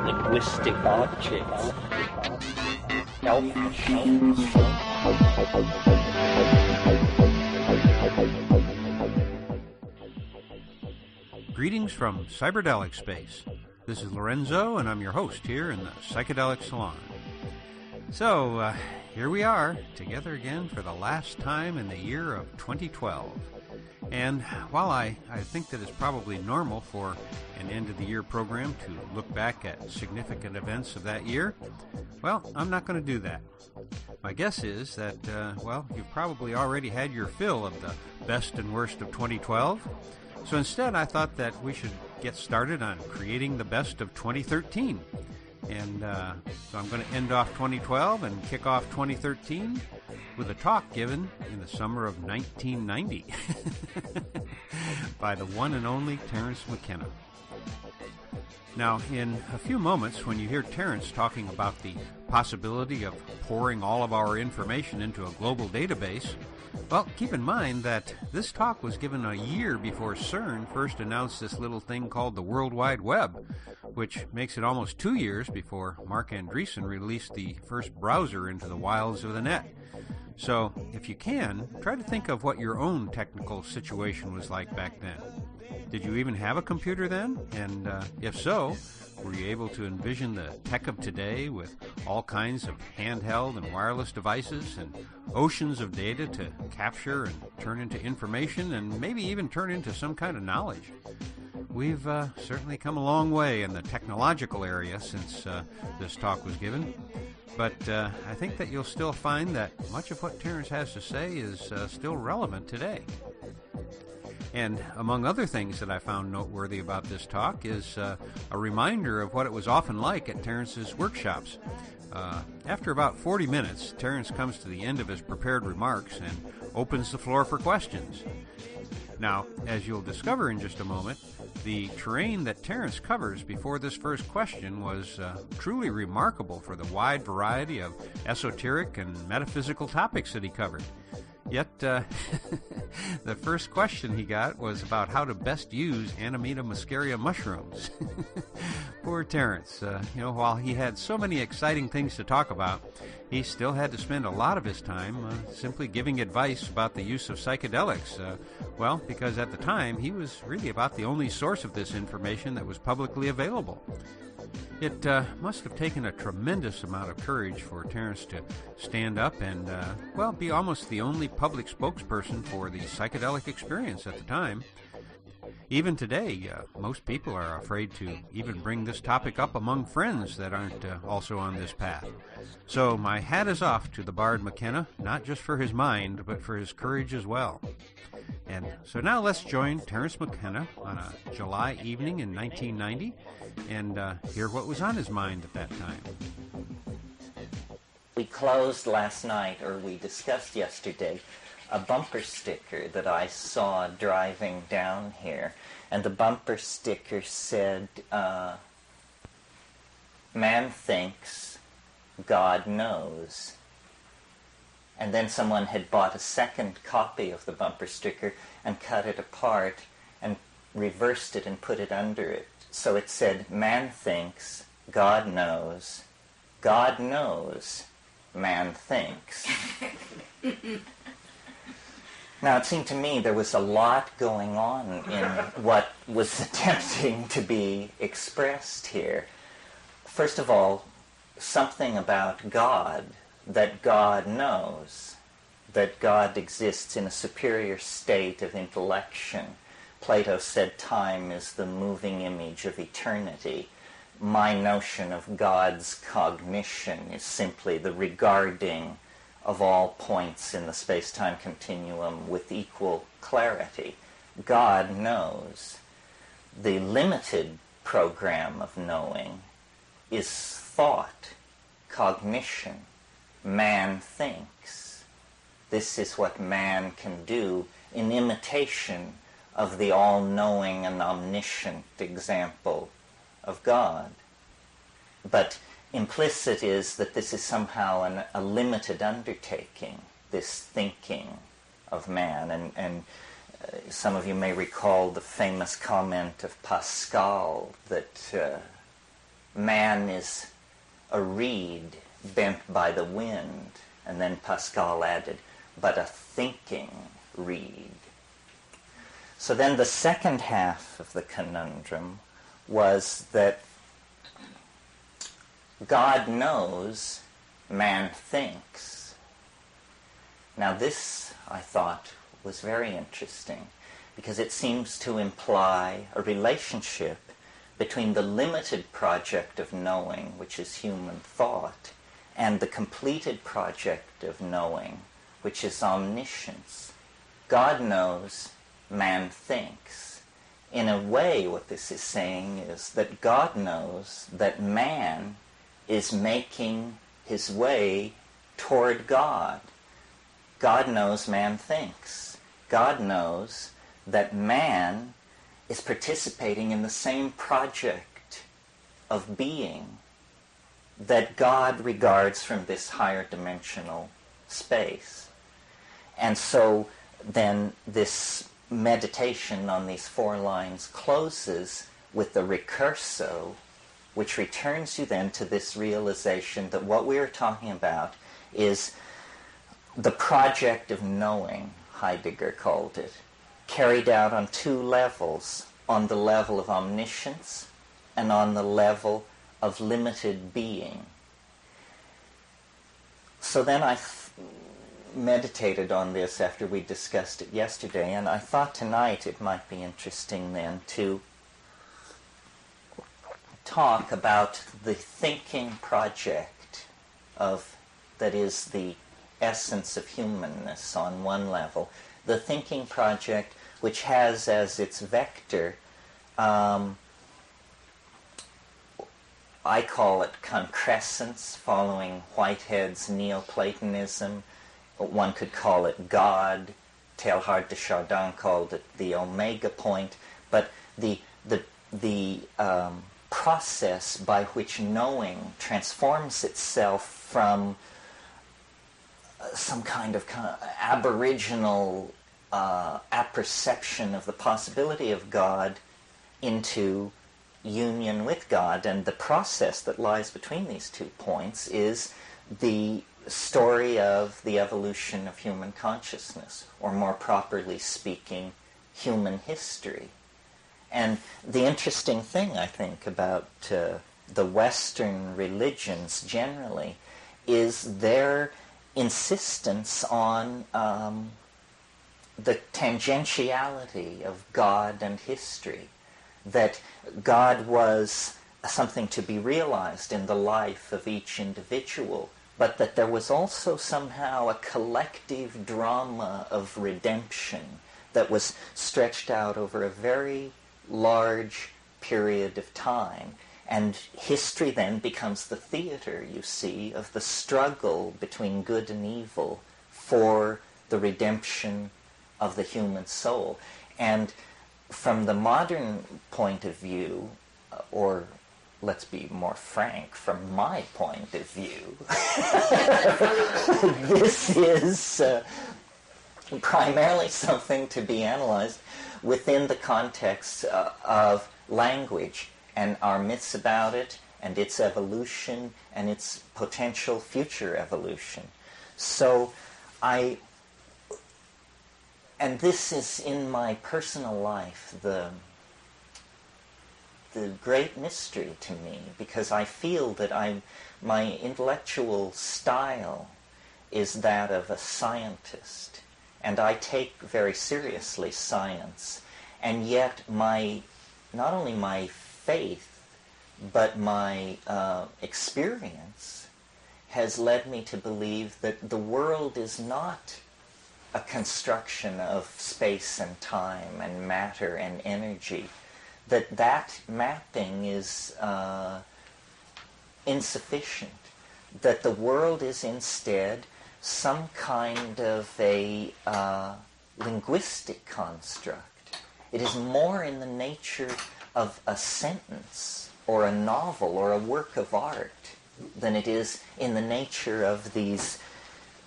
linguistic objects. Greetings from Cyberdelic Space. This is Lorenzo, and I'm your host here in the Psychedelic Salon. So, here we are, together again for the last time in the year of 2012. And while I think that it's probably normal for an end-of-the-year program to look back at significant events of that year, well, I'm not going to do that. My guess is that, you've probably already had your fill of the best and worst of 2012. So instead, I thought that we should get started on creating the best of 2013. And so I'm going to end off 2012 and kick off 2013 with a talk given in the summer of 1990 by the one and only Terence McKenna. Now, in a few moments, when you hear Terence talking about the possibility of pouring all of our information into a global database, well, keep in mind that this talk was given a year before CERN first announced this little thing called the World Wide Web, which makes it almost 2 years before Marc Andreessen released the first browser into the wilds of the net. So, if you can, try to think of what your own technical situation was like back then. Did you even have a computer then? And if so, were you able to envision the tech of today with all kinds of handheld and wireless devices and oceans of data to capture and turn into information and maybe even turn into some kind of knowledge? We've certainly come a long way in the technological area since this talk was given, but I think that you'll still find that much of what Terence has to say is still relevant today. And among other things that I found noteworthy about this talk is a reminder of what it was often like at Terence's workshops. After about 40 minutes, Terence comes to the end of his prepared remarks and opens the floor for questions. Now, as you'll discover in just a moment, the terrain that Terence covers before this first question was truly remarkable for the wide variety of esoteric and metaphysical topics that he covered. Yet, the first question he got was about how to best use Amanita muscaria mushrooms. Poor Terence. While he had so many exciting things to talk about, he still had to spend a lot of his time simply giving advice about the use of psychedelics. Because at the time, he was really about the only source of this information that was publicly available. It must have taken a tremendous amount of courage for Terence to stand up and, be almost the only public spokesperson for the psychedelic experience at the time. Even today, most people are afraid to even bring this topic up among friends that aren't also on this path. So my hat is off to the Bard McKenna, not just for his mind, but for his courage as well. And so now let's join Terence McKenna on a July evening in 1990 and hear what was on his mind at that time. We closed last night, or we discussed yesterday, a bumper sticker that I saw driving down here. And the bumper sticker said, "Man thinks, God knows." And then someone had bought a second copy of the bumper sticker and cut it apart and reversed it and put it under it. So it said, "Man thinks, God knows, God knows, man thinks." Now, it seemed to me there was a lot going on in what was attempting to be expressed here. First of all, something about God, that God knows, that God exists in a superior state of intellection. Plato said time is the moving image of eternity. My notion of God's cognition is simply the regarding of all points in the space-time continuum with equal clarity. God knows. The limited program of knowing is thought, cognition. Man thinks. This is what man can do in imitation of the all-knowing and omniscient example of God. But implicit is that this is somehow a limited undertaking, this thinking of man. And some of you may recall the famous comment of Pascal that man is a reed bent by the wind. And then Pascal added, but a thinking reed. So then the second half of the conundrum was that God knows, man thinks. Now this, I thought, was very interesting because it seems to imply a relationship between the limited project of knowing, which is human thought, and the completed project of knowing, which is omniscience. God knows, man thinks. In a way, what this is saying is that God knows that man is making his way toward God. God knows, man thinks. God knows that man is participating in the same project of being that God regards from this higher dimensional space. And so then this meditation on these 4 lines closes with the recurso, which returns you then to this realization that what we are talking about is the project of knowing, Heidegger called it, carried out on 2 levels, on the level of omniscience and on the level of limited being. So then I meditated on this after we discussed it yesterday, and I thought tonight it might be interesting then to talk about the thinking project of, that is the essence of humanness on one level, the thinking project which has as its vector, I call it concrescence, following Whitehead's Neoplatonism. One could call it God. Teilhard de Chardin called it the omega point. But the process by which knowing transforms itself from some kind of aboriginal apperception of the possibility of God into union with God, and the process that lies between these 2 points is the story of the evolution of human consciousness, or more properly speaking, human history. And the interesting thing, I think, about the Western religions generally is their insistence on the tangentiality of God and history, that God was something to be realized in the life of each individual, but that there was also somehow a collective drama of redemption that was stretched out over a very large period of time. And history then becomes the theater, you see, of the struggle between good and evil for the redemption of the human soul. And from the modern point of view, or let's be more frank, from my point of view, this is primarily something to be analyzed within the context of language and our myths about it and its evolution and its potential future evolution. So and this is in my personal life the great mystery to me, because I feel that my intellectual style is that of a scientist, and I take very seriously science, and yet not only my faith but my experience has led me to believe that the world is not a construction of space and time and matter and energy, that mapping is insufficient, that the world is instead some kind of a linguistic construct. It is more in the nature of a sentence or a novel or a work of art than it is in the nature of these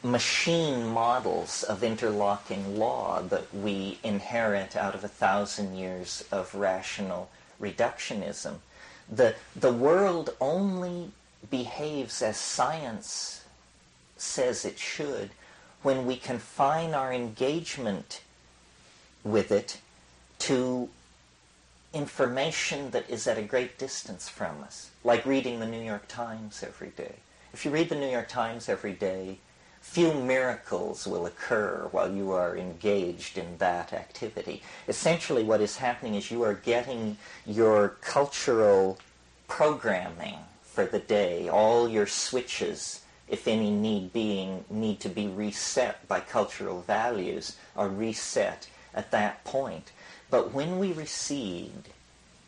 machine models of interlocking law that we inherit out of 1,000 years of rational reductionism. The world only behaves as science says it should when we confine our engagement with it to information that is at a great distance from us, like reading the New York Times every day. If you read the New York Times every day, few miracles will occur while you are engaged in that activity. Essentially what is happening is you are getting your cultural programming for the day, all your switches, if any need to be reset by cultural values, are reset at that point. But when we recede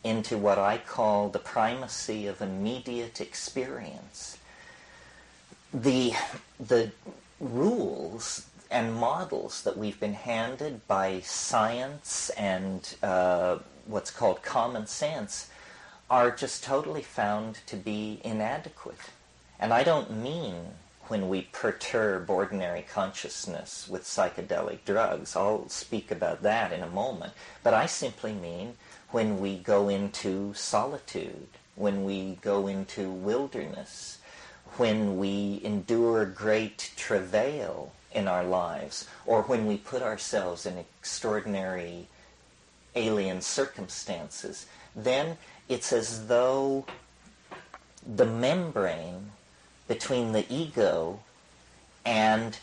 into what I call the primacy of immediate experience, the rules and models that we've been handed by science and what's called common sense are just totally found to be inadequate. And I don't mean when we perturb ordinary consciousness with psychedelic drugs. I'll speak about that in a moment. But I simply mean when we go into solitude, when we go into wilderness, when we endure great travail in our lives, or when we put ourselves in extraordinary alien circumstances, then it's as though the membrane between the ego and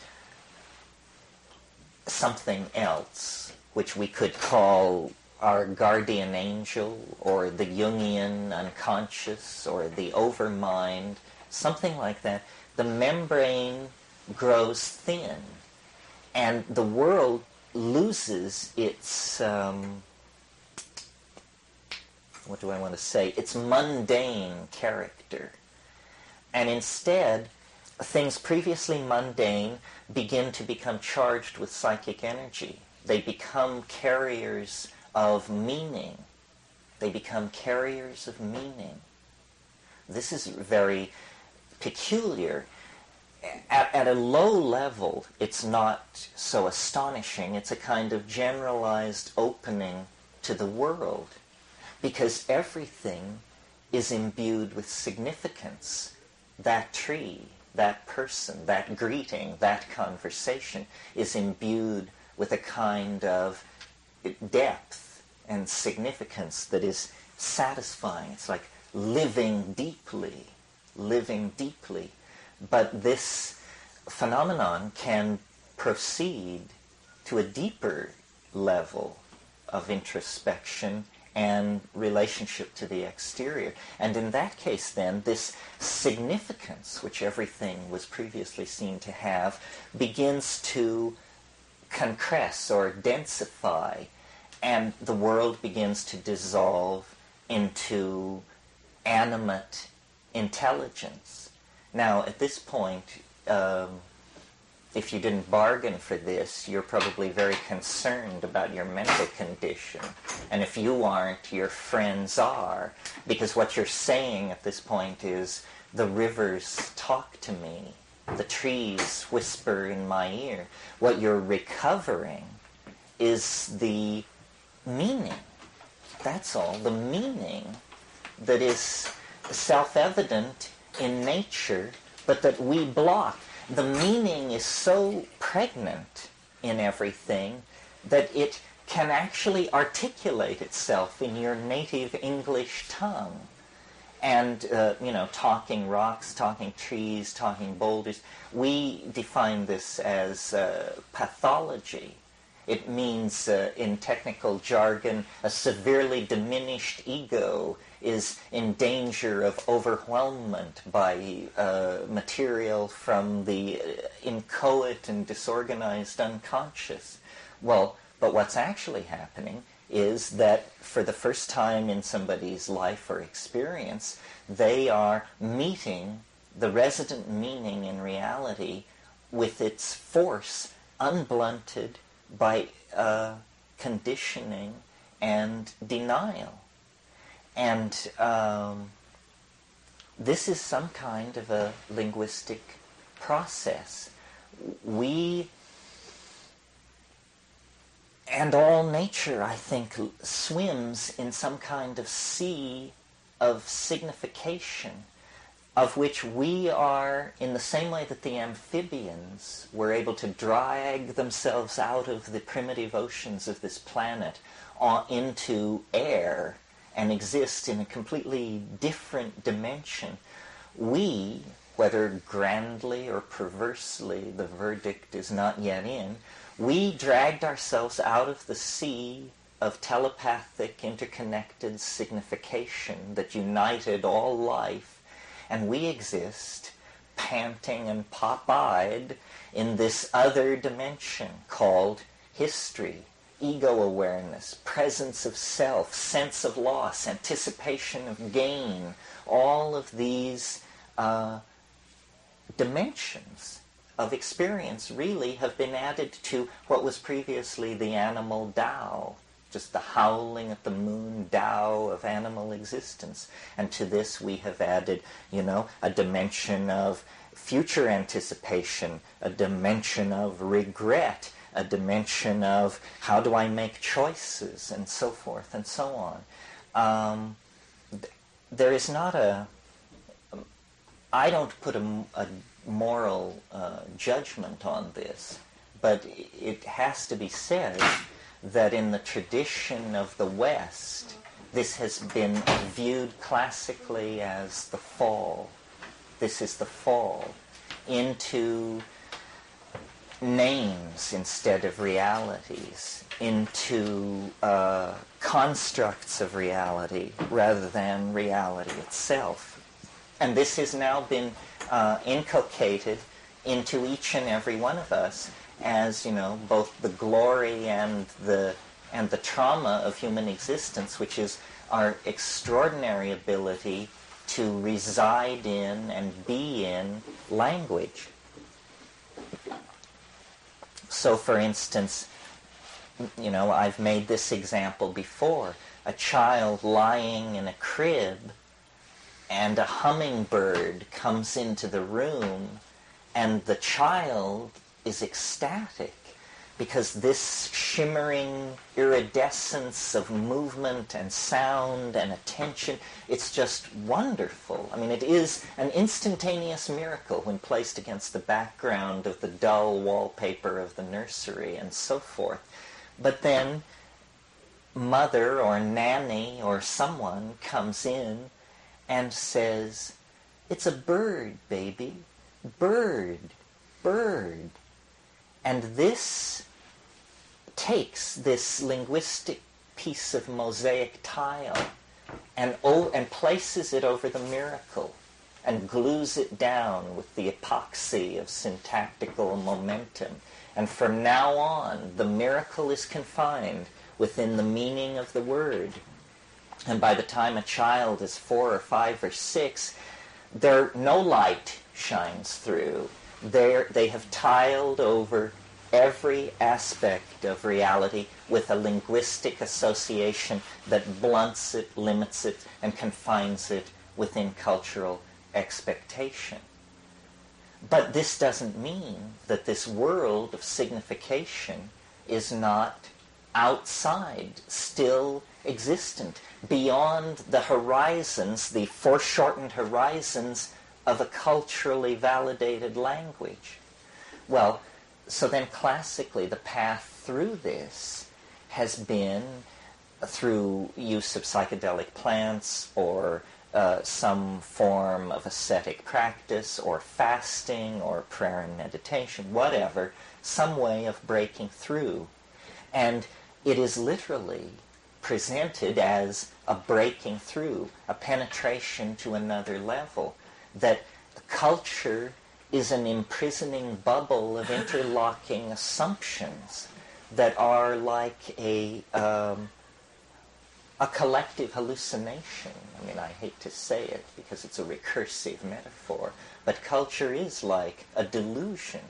something else, which we could call our guardian angel, or the Jungian unconscious, or the overmind, something like that, the membrane grows thin, and the world loses its, its mundane character. And instead, things previously mundane begin to become charged with psychic energy. They become carriers of meaning. They become carriers of meaning. This is very peculiar. At a low level, it's not so astonishing. It's a kind of generalized opening to the world, because everything is imbued with significance. That tree, that person, that greeting, that conversation is imbued with a kind of depth and significance that is satisfying. It's like living deeply. But this phenomenon can proceed to a deeper level of introspection and relationship to the exterior. And in that case, then, this significance, which everything was previously seen to have, begins to compress or densify, and the world begins to dissolve into animate intelligence. Now, at this point, if you didn't bargain for this, you're probably very concerned about your mental condition. And if you aren't, your friends are. Because what you're saying at this point is, the rivers talk to me, the trees whisper in my ear. What you're recovering is the meaning. That's all. The meaning that is self-evident in nature, but that we block. The meaning is so pregnant in everything that it can actually articulate itself in your native English tongue. And, talking rocks, talking trees, talking boulders, we define this as pathology. It means, in technical jargon, a severely diminished ego is in danger of overwhelmment by material from the inchoate and disorganized unconscious. Well, but what's actually happening is that for the first time in somebody's life or experience, they are meeting the resident meaning in reality with its force unblunted by conditioning and denial. And this is some kind of a linguistic process. We, and all nature, I think, swims in some kind of sea of signification, of which we are, in the same way that the amphibians were able to drag themselves out of the primitive oceans of this planet into air and exist in a completely different dimension, we, whether grandly or perversely, the verdict is not yet in, we dragged ourselves out of the sea of telepathic, interconnected signification that united all life, and we exist panting and pop-eyed in this other dimension called history, ego awareness, presence of self, sense of loss, anticipation of gain. All of these dimensions of experience really have been added to what was previously the animal Tao, just the howling at the moon Tao of animal existence. And to this we have added, a dimension of future anticipation, a dimension of regret, a dimension of how do I make choices, and so forth and so on. There is not I don't put a moral judgment on this, but it has to be said that in the tradition of the West, this has been viewed classically as the fall. This is the fall into names instead of realities, into constructs of reality rather than reality itself. And this has now been inculcated into each and every one of us as, both the glory and the trauma of human existence, which is our extraordinary ability to reside in and be in language. So, for instance, I've made this example before. A child lying in a crib and a hummingbird comes into the room, and the child is ecstatic because this shimmering iridescence of movement and sound and attention, it's just wonderful. I mean, it is an instantaneous miracle when placed against the background of the dull wallpaper of the nursery and so forth. But then mother or nanny or someone comes in and says, "It's a bird, baby. Bird, bird." And this takes this linguistic piece of mosaic tile and places it over the miracle and glues it down with the epoxy of syntactical momentum. And from now on, the miracle is confined within the meaning of the word. And by the time a child is 4 or 5 or 6, no light shines through. They have tiled over every aspect of reality with a linguistic association that blunts it, limits it, and confines it within cultural expectation. But this doesn't mean that this world of signification is not outside, still existent, beyond the horizons, the foreshortened horizons of a culturally validated language. Well, so then classically the path through this has been through use of psychedelic plants or some form of ascetic practice or fasting or prayer and meditation, whatever, some way of breaking through. And it is literally presented as a breaking through, a penetration to another level, that culture is an imprisoning bubble of interlocking assumptions that are like a collective hallucination. I mean, I hate to say it because it's a recursive metaphor, but culture is like a delusion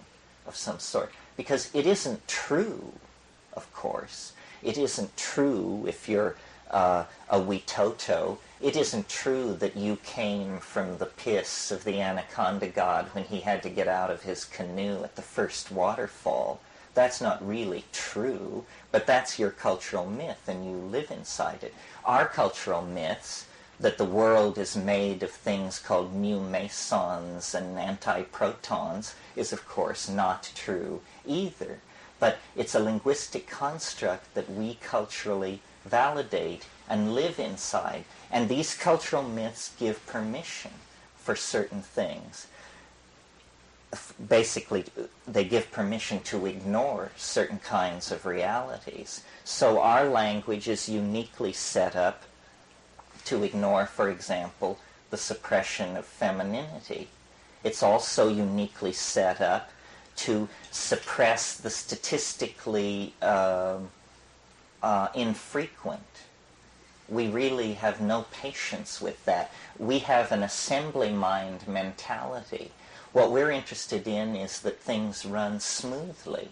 of some sort, because it isn't true, of course. It isn't true if you're a Witoto. It isn't true that you came from the piss of the anaconda god when he had to get out of his canoe at the first waterfall. That's not really true, but that's your cultural myth, and you live inside it. Our cultural myths, that the world is made of things called mu mesons and antiprotons is, of course, not true either. But it's a linguistic construct that we culturally validate and live inside. And these cultural myths give permission for certain things. Basically, they give permission to ignore certain kinds of realities. So our language is uniquely set up to ignore, for example, the suppression of femininity. It's also uniquely set up to suppress the statistically infrequent. We really have no patience with that. We have an assembly mind mentality. What we're interested in is that things run smoothly.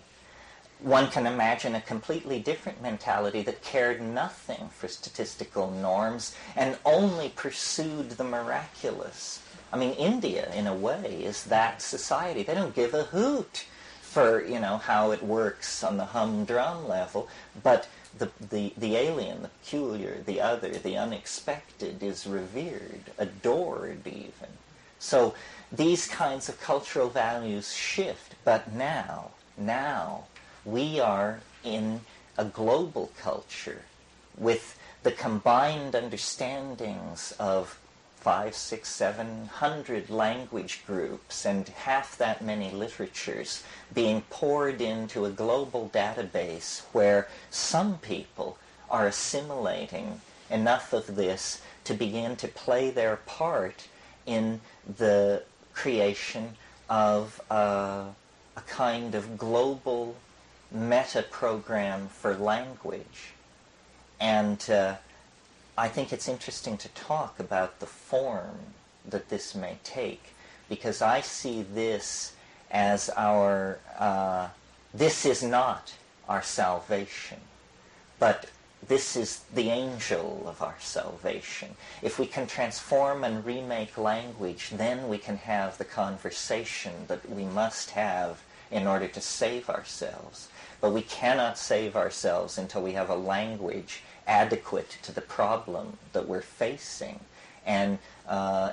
One can imagine a completely different mentality that cared nothing for statistical norms and only pursued the miraculous. I mean, India, in a way, is that society. They don't give a hoot for, how it works on the humdrum level, but the alien, the peculiar, the other, the unexpected is revered, adored even. So these kinds of cultural values shift, but now, we are in a global culture with the combined understandings of 500, 600, 700 language groups and half that many literatures being poured into a global database where some people are assimilating enough of this to begin to play their part in the creation of a kind of global meta-program for language. And I think it's interesting to talk about the form that this may take, because I see this as this is not our salvation, but this is the angel of our salvation. If we can transform and remake language, then we can have the conversation that we must have in order to save ourselves. But we cannot save ourselves until we have a language adequate to the problem that we're facing. And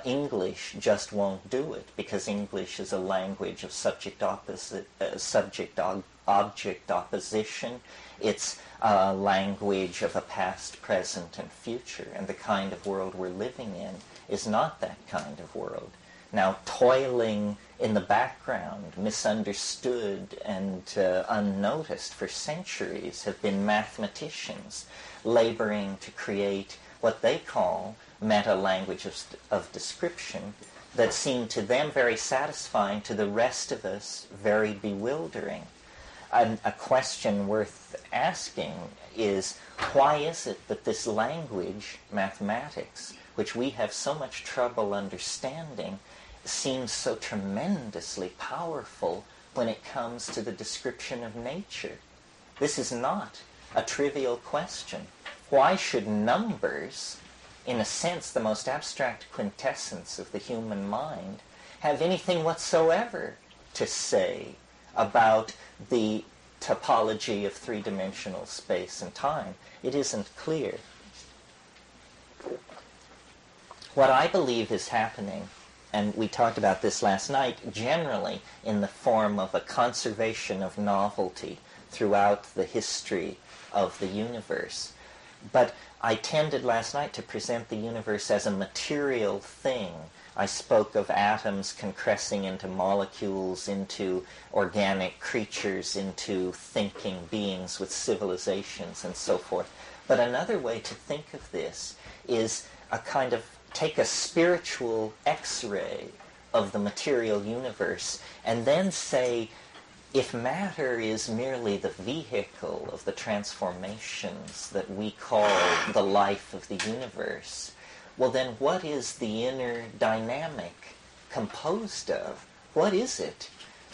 English just won't do it, because English is a language of subject-object opposition. It's a language of a past, present, and future. And the kind of world we're living in is not that kind of world. Now, toiling in the background, misunderstood and unnoticed for centuries, have been mathematicians laboring to create what they call meta-languages of description that seem to them very satisfying, to the rest of us very bewildering. And a question worth asking is, why is it that this language, mathematics, which we have so much trouble understanding, seems so tremendously powerful when it comes to the description of nature? This is not a trivial question. Why should numbers, in a sense the most abstract quintessence of the human mind, have anything whatsoever to say about the topology of three-dimensional space and time? It isn't clear. What I believe is happening, and we talked about this last night, generally in the form of a conservation of novelty throughout the history of the universe. But I tended last night to present the universe as a material thing. I spoke of atoms compressing into molecules, into organic creatures, into thinking beings with civilizations and so forth. But another way to think of this is a kind of take a spiritual X-ray of the material universe and then say, if matter is merely the vehicle of the transformations that we call the life of the universe, well then what is the inner dynamic composed of? What is it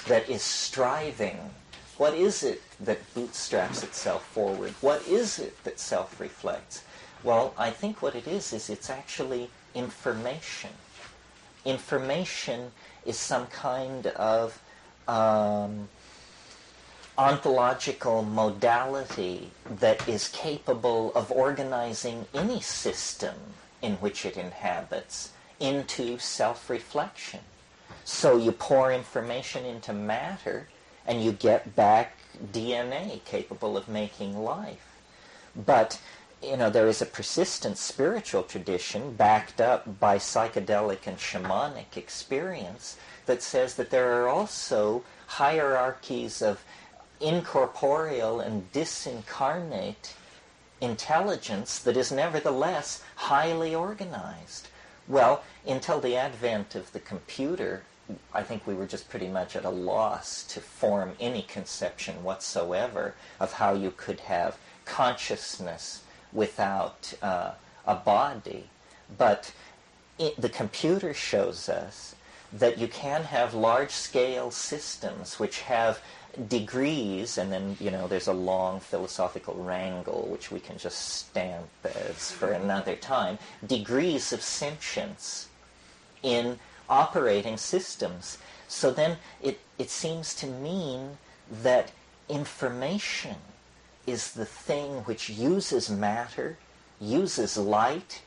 that is striving? What is it that bootstraps itself forward? What is it that self-reflects? Well, I think what it is it's actually information. Information is some kind of ontological modality that is capable of organizing any system in which it inhabits into self-reflection. So you pour information into matter, and you get back DNA capable of making life. But, there is a persistent spiritual tradition backed up by psychedelic and shamanic experience that says that there are also hierarchies of incorporeal and disincarnate intelligence that is nevertheless highly organized. Well, until the advent of the computer, I think we were just pretty much at a loss to form any conception whatsoever of how you could have consciousness without a body. But the computer shows us that you can have large-scale systems which have degrees, and then, there's a long philosophical wrangle which we can just stamp as for another time, degrees of sentience in operating systems. So then it seems to mean that information is the thing which uses matter, uses light,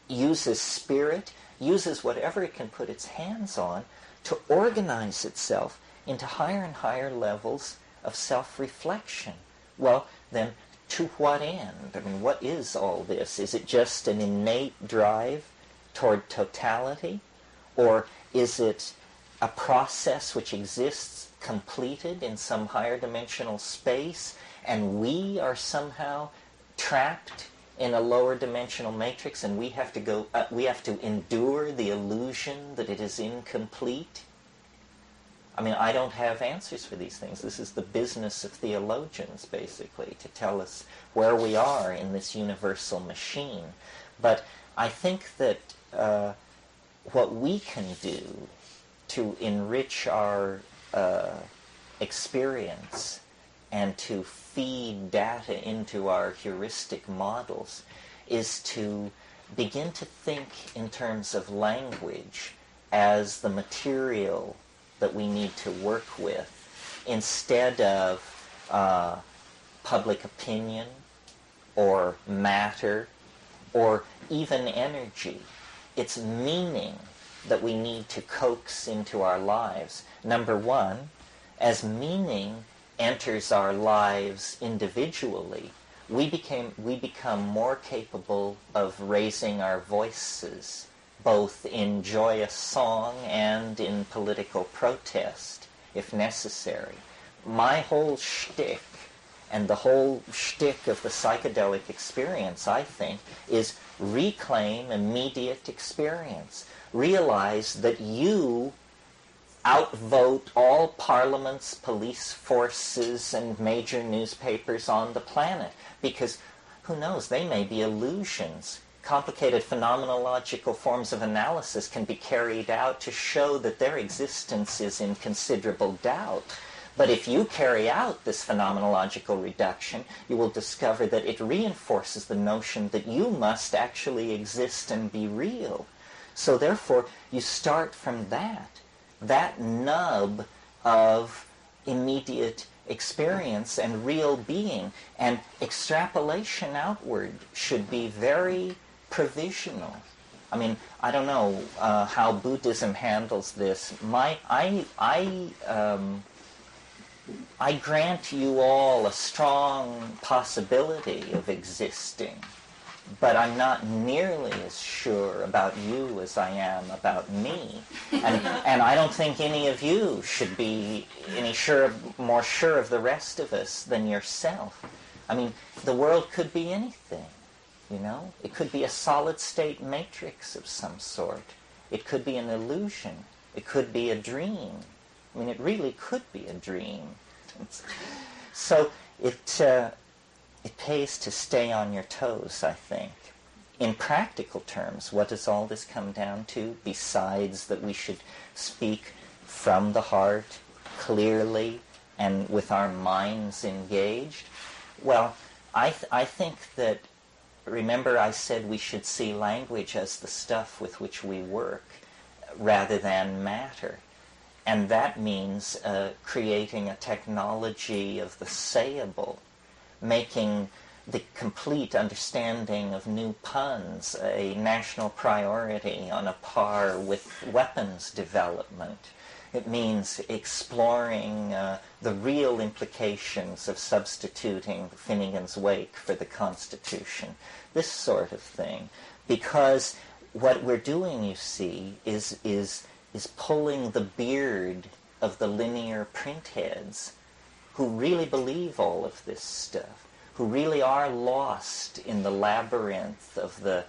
uses spirit, uses whatever it can put its hands on to organize itself into higher and higher levels of self-reflection. Well, then, to what end? I mean, what is all this? Is it just an innate drive toward totality? Or is it a process which exists completed in some higher dimensional space, and we are somehow trapped in a lower dimensional matrix, and we have to endure the illusion that it is incomplete? I mean, I don't have answers for these things. This is the business of theologians, basically, to tell us where we are in this universal machine. But I think that what we can do to enrich our experience and to feed data into our heuristic models is to begin to think in terms of language as the material that we need to work with, instead of public opinion or matter or even energy. It's meaning that we need to coax into our lives. Number one, as meaning enters our lives individually, we become more capable of raising our voices, both in joyous song and in political protest, if necessary. My whole shtick, and the whole shtick of the psychedelic experience, I think, is reclaim immediate experience. Realize that you outvote all parliaments, police forces, and major newspapers on the planet, because who knows, they may be illusions. Complicated phenomenological forms of analysis can be carried out to show that their existence is in considerable doubt. But if you carry out this phenomenological reduction, you will discover that it reinforces the notion that you must actually exist and be real. So therefore, you start from that nub of immediate experience and real being, and extrapolation outward should be very provisional. I mean, I don't know how Buddhism handles this. I grant you all a strong possibility of existing, but I'm not nearly as sure about you as I am about me. And I don't think any of you should be more sure of the rest of us than yourself. I mean, the world could be anything, It could be a solid-state matrix of some sort. It could be an illusion. It could be a dream. I mean, it really could be a dream. So it pays to stay on your toes, I think. In practical terms, what does all this come down to, besides that we should speak from the heart, clearly, and with our minds engaged? Well, I think that, remember I said we should see language as the stuff with which we work, rather than matter. And that means creating a technology of the sayable, making the complete understanding of new puns, a national priority on a par with weapons development. It means exploring the real implications of substituting Finnegan's Wake for the Constitution, this sort of thing. Because what we're doing, you see, is pulling the beard of the linear printheads who really believe all of this stuff, who really are lost in the labyrinth of the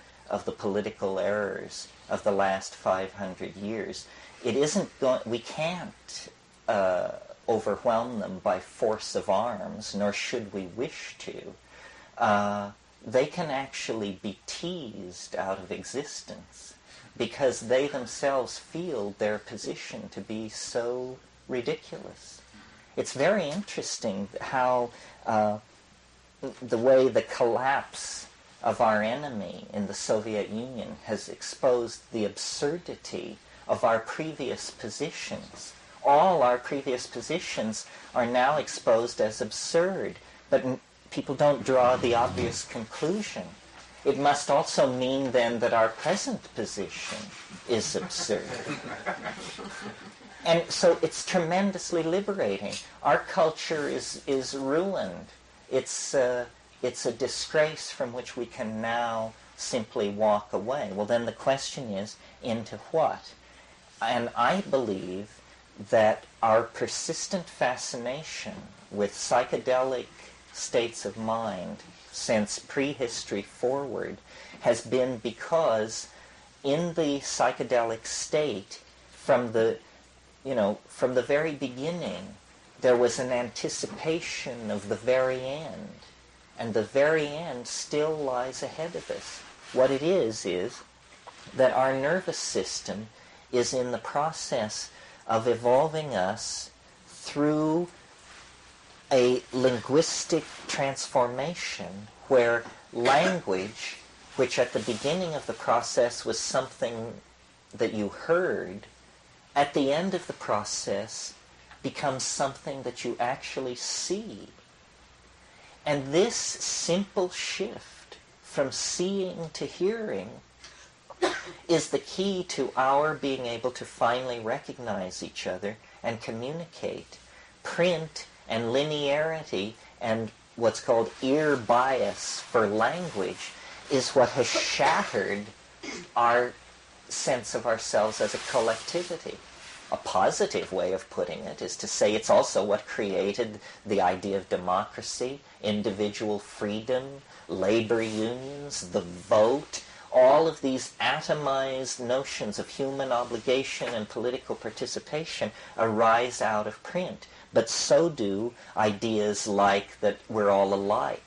political errors of the last 500 years. It isn't we can't overwhelm them by force of arms, nor should we wish to. They can actually be teased out of existence because they themselves feel their position to be so ridiculous. It's very interesting how the way the collapse of our enemy in the Soviet Union has exposed the absurdity of our previous positions. All our previous positions are now exposed as absurd, but people don't draw the obvious conclusion. It must also mean then that our present position is absurd. And so it's tremendously liberating. Our culture is ruined. It's a disgrace from which we can now simply walk away. Well, then the question is, into what? And I believe that our persistent fascination with psychedelic states of mind since prehistory forward has been because in the psychedelic state, from the very beginning, there was an anticipation of the very end. And the very end still lies ahead of us. What it is that our nervous system is in the process of evolving us through a linguistic transformation where language, which at the beginning of the process was something that you heard, at the end of the process becomes something that you actually see. And this simple shift from seeing to hearing is the key to our being able to finally recognize each other and communicate. Print and linearity and what's called ear bias for language is what has shattered our sense of ourselves as a collectivity. A positive way of putting it is to say it's also what created the idea of democracy, individual freedom, labor unions, the vote. All of these atomized notions of human obligation and political participation arise out of print. But so do ideas like that we're all alike,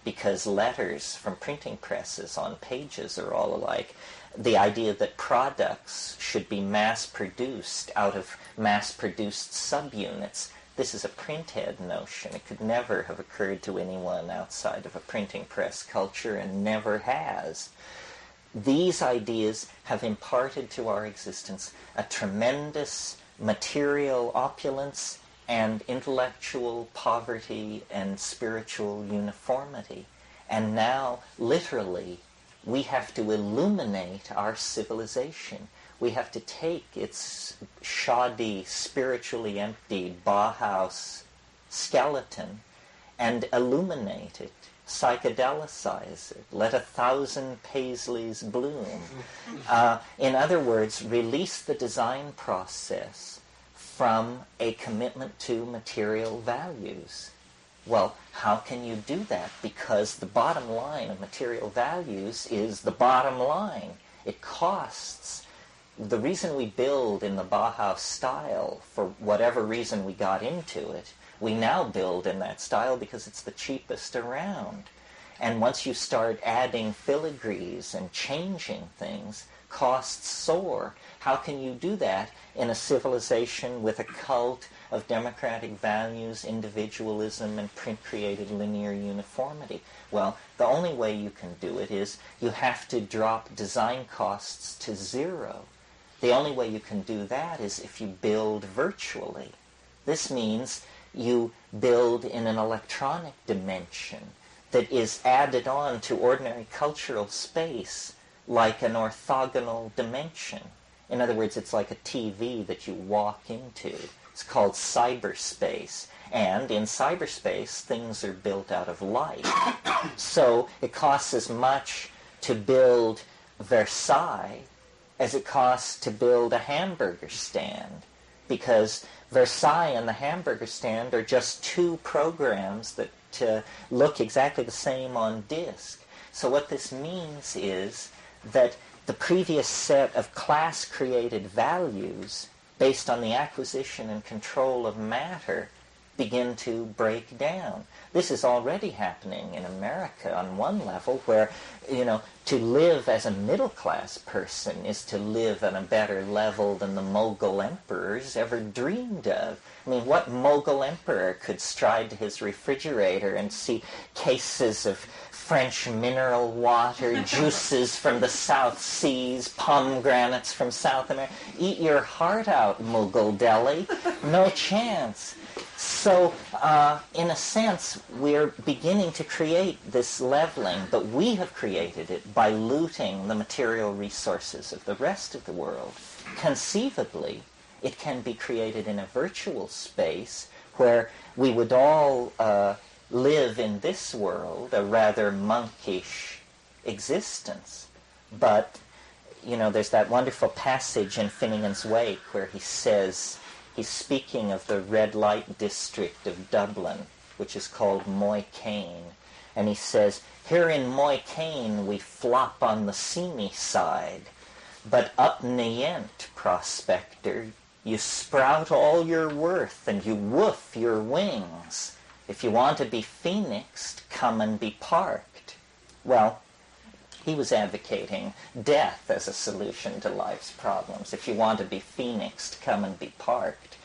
because letters from printing presses on pages are all alike. The idea that products should be mass-produced out of mass-produced subunits. This is a printhead notion. It could never have occurred to anyone outside of a printing press culture and never has. These ideas have imparted to our existence a tremendous material opulence and intellectual poverty and spiritual uniformity. And now, literally, we have to illuminate our civilization. We have to take its shoddy, spiritually empty Bauhaus skeleton and illuminate it, psychedelicize it, let 1,000 Paisleys bloom. In other words, release the design process from a commitment to material values. Well, how can you do that? Because the bottom line of material values is the bottom line. It costs. The reason we build in the Bauhaus style, for whatever reason we got into it, we now build in that style because it's the cheapest around. And once you start adding filigrees and changing things, costs soar. How can you do that in a civilization with a cult of democratic values, individualism, and print-created linear uniformity? Well, the only way you can do it is you have to drop design costs to zero. The only way you can do that is if you build virtually. This means you build in an electronic dimension. that is added on to ordinary cultural space like an orthogonal dimension. In other words, it's like a TV that you walk into. It's called cyberspace. And in cyberspace, things are built out of light. So it costs as much to build Versailles as it costs to build a hamburger stand, because Versailles and the hamburger stand are just two programs that look exactly the same on disk. So what this means is that the previous set of class-created values based on the acquisition and control of matter begin to break down. This is already happening in America on one level, where, to live as a middle-class person is to live on a better level than the Mughal emperors ever dreamed of. I mean, what Mughal emperor could stride to his refrigerator and see cases of French mineral water, juices from the South Seas, pomegranates from South America? Eat your heart out, Mughal Delhi. No chance. So, in a sense, we're beginning to create this leveling, but we have created it by looting the material resources of the rest of the world. Conceivably, it can be created in a virtual space where we would all live in this world, a rather monkish existence. But, there's that wonderful passage in Finnegan's Wake where he says, he's speaking of the red light district of Dublin, which is called Moycane. And he says, here in Moycane we flop on the seamy side, but up Nient, prospector, you sprout all your worth and you woof your wings. If you want to be phoenixed, come and be parked. Well, he was advocating death as a solution to life's problems. If you want to be phoenixed, come and be parked.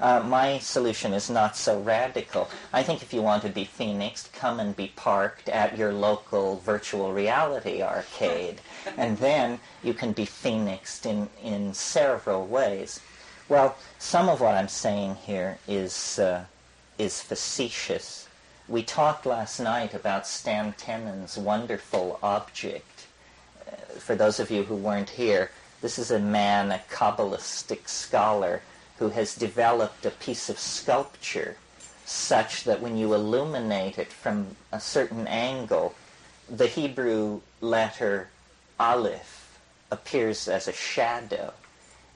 My solution is not so radical. I think if you want to be phoenixed, come and be parked at your local virtual reality arcade. And then you can be phoenixed in several ways. Well, some of what I'm saying here is facetious. We talked last night about Stan Tenon's wonderful object. For those of you who weren't here, this is a man, a Kabbalistic scholar, who has developed a piece of sculpture such that when you illuminate it from a certain angle, the Hebrew letter Aleph appears as a shadow.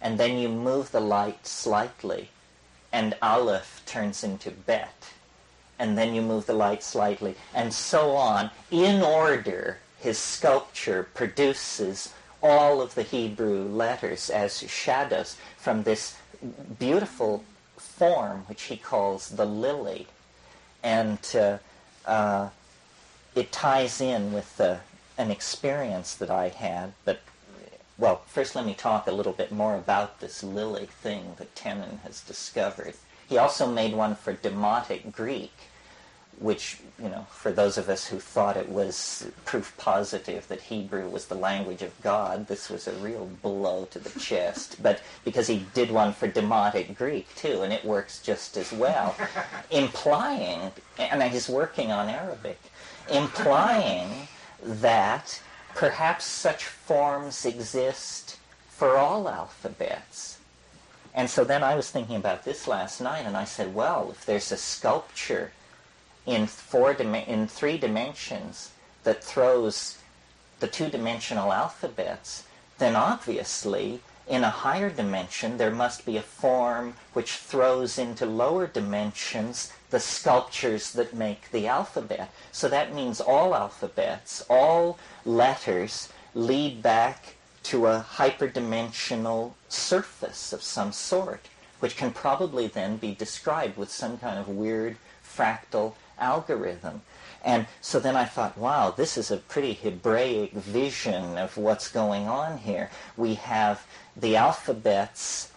And then you move the light slightly, and Aleph turns into Bet. And then you move the light slightly, and so on. In order, his sculpture produces all of the Hebrew letters as shadows from this beautiful form, which he calls the lily. And it ties in with an experience that I had. But, well, first let me talk a little bit more about this lily thing that Tenon has discovered. He also made one for Demotic Greek, which, for those of us who thought it was proof positive that Hebrew was the language of God, this was a real blow to the chest. But because he did one for Demotic Greek, too, and it works just as well, implying, and he's working on Arabic, implying that perhaps such forms exist for all alphabets. And so then I was thinking about this last night, and I said, well, if there's a sculpture in 3 dimensions that throws the 2-dimensional alphabets, then obviously in a higher dimension there must be a form which throws into lower dimensions the sculptures that make the alphabet. So that means all alphabets, all letters lead back to a hyperdimensional surface of some sort, which can probably then be described with some kind of weird fractal algorithm. And so then I thought, wow, this is a pretty Hebraic vision of what's going on here. We have the alphabets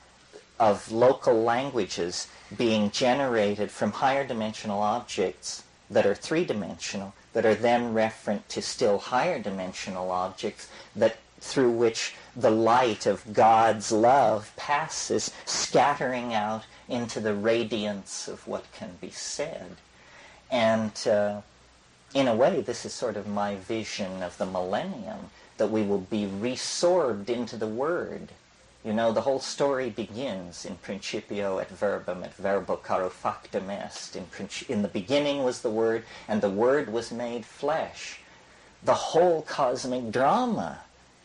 of local languages being generated from higher dimensional objects that are 3-dimensional, that are then referent to still higher dimensional objects that through which the light of God's love passes, scattering out into the radiance of what can be said. And in a way, this is sort of my vision of the millennium, that we will be resorbed into the Word. You know, the whole story begins in principio et verbum et verbo caro factum est. In the beginning was the Word, and the Word was made flesh. The whole cosmic drama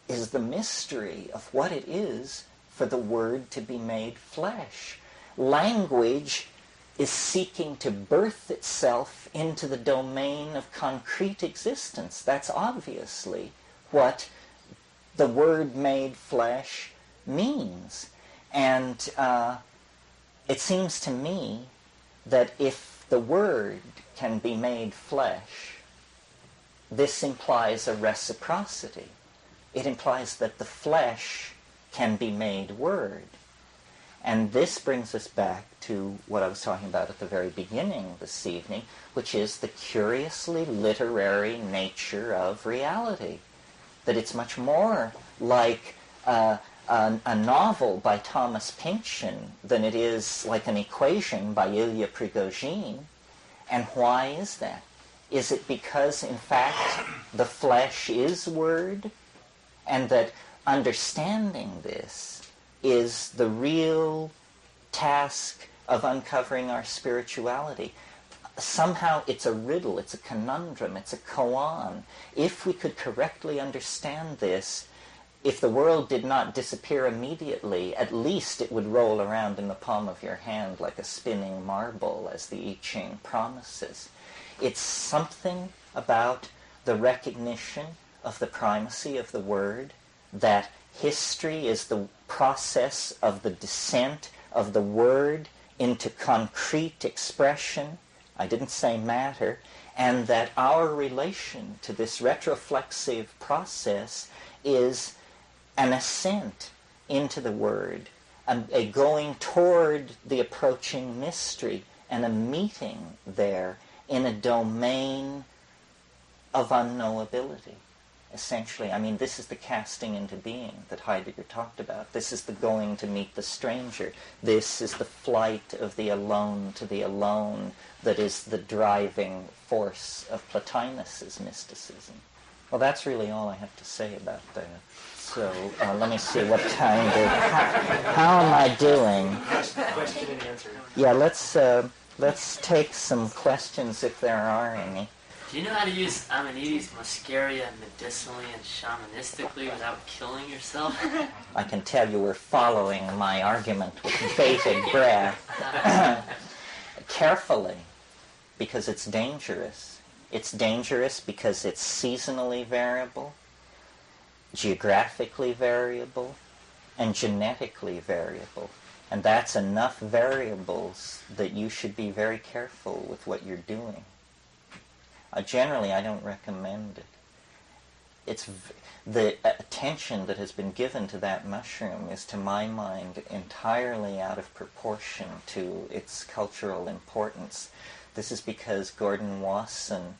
is the mystery of what it is for the Word to be made flesh. Language is seeking to birth itself into the domain of concrete existence. That's obviously what the Word made flesh means. And it seems to me that if the Word can be made flesh, this implies a reciprocity. It implies that the flesh can be made Word. And this brings us back to what I was talking about at the very beginning this evening, which is the curiously literary nature of reality. That it's much more like a novel by Thomas Pynchon than it is like an equation by Ilya Prigogine. And why is that? Is it because, in fact, the flesh is Word, and that understanding this is the real task of uncovering our spirituality? Somehow it's a riddle, it's a conundrum, it's a koan. If we could correctly understand this, if the world did not disappear immediately, at least it would roll around in the palm of your hand like a spinning marble, as the I Ching promises. It's something about the recognition of the primacy of the Word, that history is the process of the descent of the Word into concrete expression. I didn't say matter. And that our relation to this retroflexive process is an ascent into the Word, a going toward the approaching mystery, and a meeting there in a domain of unknowability. Essentially, I mean, this is the casting into being that Heidegger talked about. This is the going to meet the stranger. This is the flight of the alone to the alone that is the driving force of Plotinus's mysticism. Well, that's really all I have to say about that. So let me see what kind of... How am I doing? Question and answer. Yeah, let's take some questions if there are any. Do you know how to use Amanides muscaria medicinally and shamanistically without killing yourself? I can tell you we're following my argument with bated breath. Carefully, because it's dangerous. It's dangerous because it's seasonally variable, geographically variable, and genetically variable. And that's enough variables that you should be very careful with what you're doing. Generally, I don't recommend it. It's the attention that has been given to that mushroom is, to my mind, entirely out of proportion to its cultural importance. This is because Gordon Wasson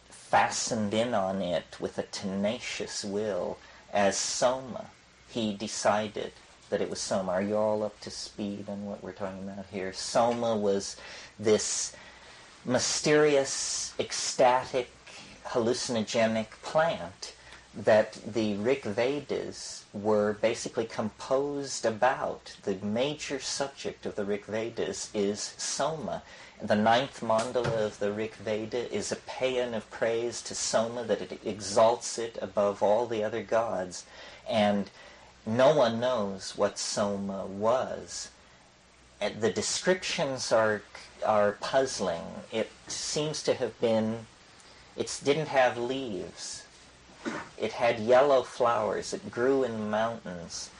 fastened in on it with a tenacious will as soma. He decided that it was soma. Are you all up to speed on what we're talking about here? Soma was this mysterious, ecstatic, hallucinogenic plant that the Rig Vedas were basically composed about. The major subject of the Rig Vedas is Soma. The 9th mandala of the Rig Veda is a paean of praise to Soma, that it exalts it above all the other gods. And no one knows what Soma was. And the descriptions are puzzling. It seems to have been, it didn't have leaves. It had yellow flowers. It grew in the mountains.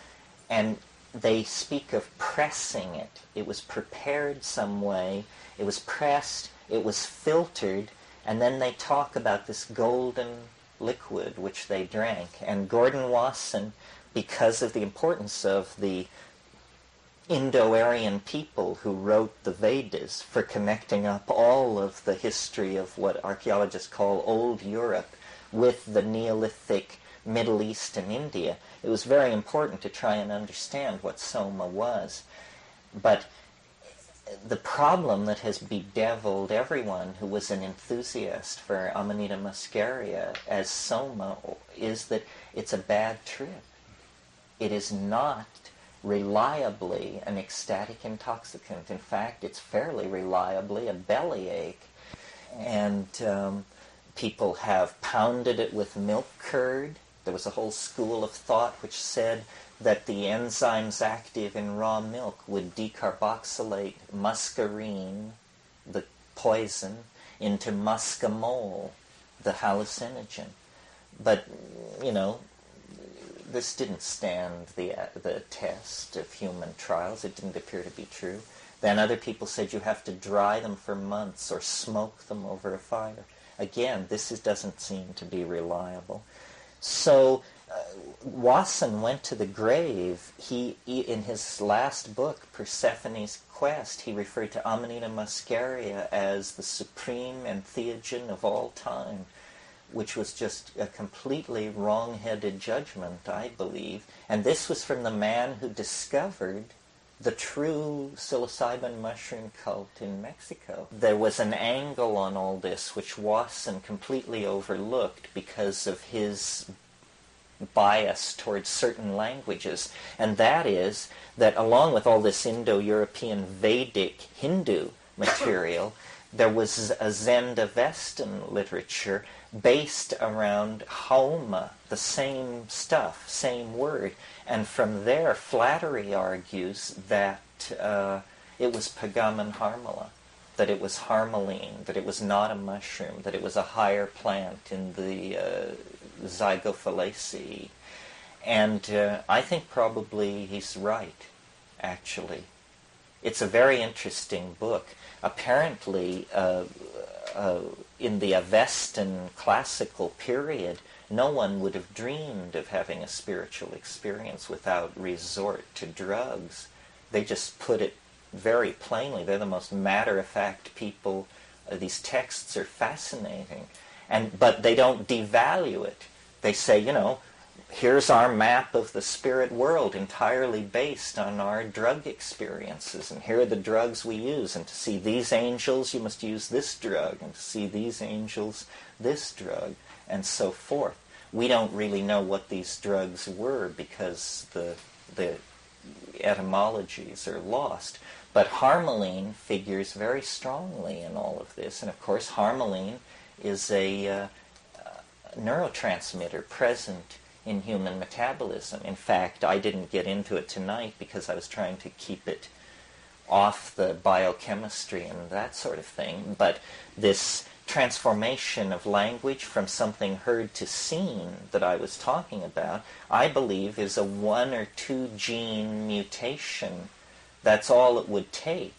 And they speak of pressing it. It was prepared some way. It was pressed. It was filtered. And then they talk about this golden liquid which they drank. And Gordon Wasson, because of the importance of the Indo-Aryan people who wrote the Vedas for connecting up all of the history of what archaeologists call Old Europe with the Neolithic Middle East and India, it was very important to try and understand what Soma was. But the problem that has bedeviled everyone who was an enthusiast for Amanita muscaria as soma is that it's a bad trip. It is not reliably an ecstatic intoxicant. In fact, it's fairly reliably a bellyache. And people have pounded it with milk curd. There was a whole school of thought which said that the enzymes active in raw milk would decarboxylate muscarine, the poison, into muscimol, the hallucinogen. But, this didn't stand the test of human trials. It didn't appear to be true. Then other people said you have to dry them for months or smoke them over a fire. Again, doesn't seem to be reliable. So Wasson went to the grave. He, in his last book, Persephone's Quest, he referred to Amanita muscaria as the supreme entheogen of all time, which was just a completely wrong-headed judgment, I believe. And this was from the man who discovered the true psilocybin mushroom cult in Mexico. There was an angle on all this which Wasson completely overlooked because of his bias towards certain languages, and that is that along with all this Indo-European Vedic Hindu material, there was a Zend-Avestan literature based around Haoma, the same stuff, same word. And from there, Flattery argues that it was Pagamen harmala, that it was harmaline, that it was not a mushroom, that it was a higher plant in the Zygophalaceae. And I think probably he's right, actually. It's a very interesting book. Apparently, in the Avestan classical period, no one would have dreamed of having a spiritual experience without resort to drugs. They just put it very plainly. They're the most matter-of-fact people. These texts are fascinating. But they don't devalue it. They say, here's our map of the spirit world entirely based on our drug experiences, and here are the drugs we use, and to see these angels you must use this drug, and to see these angels this drug, and so forth. We don't really know what these drugs were because the etymologies are lost. But harmaline figures very strongly in all of this, and of course harmaline is a neurotransmitter present in human metabolism. In fact, I didn't get into it tonight because I was trying to keep it off the biochemistry and that sort of thing, but this transformation of language from something heard to seen that I was talking about, I believe is a 1 or 2 gene mutation. That's all it would take,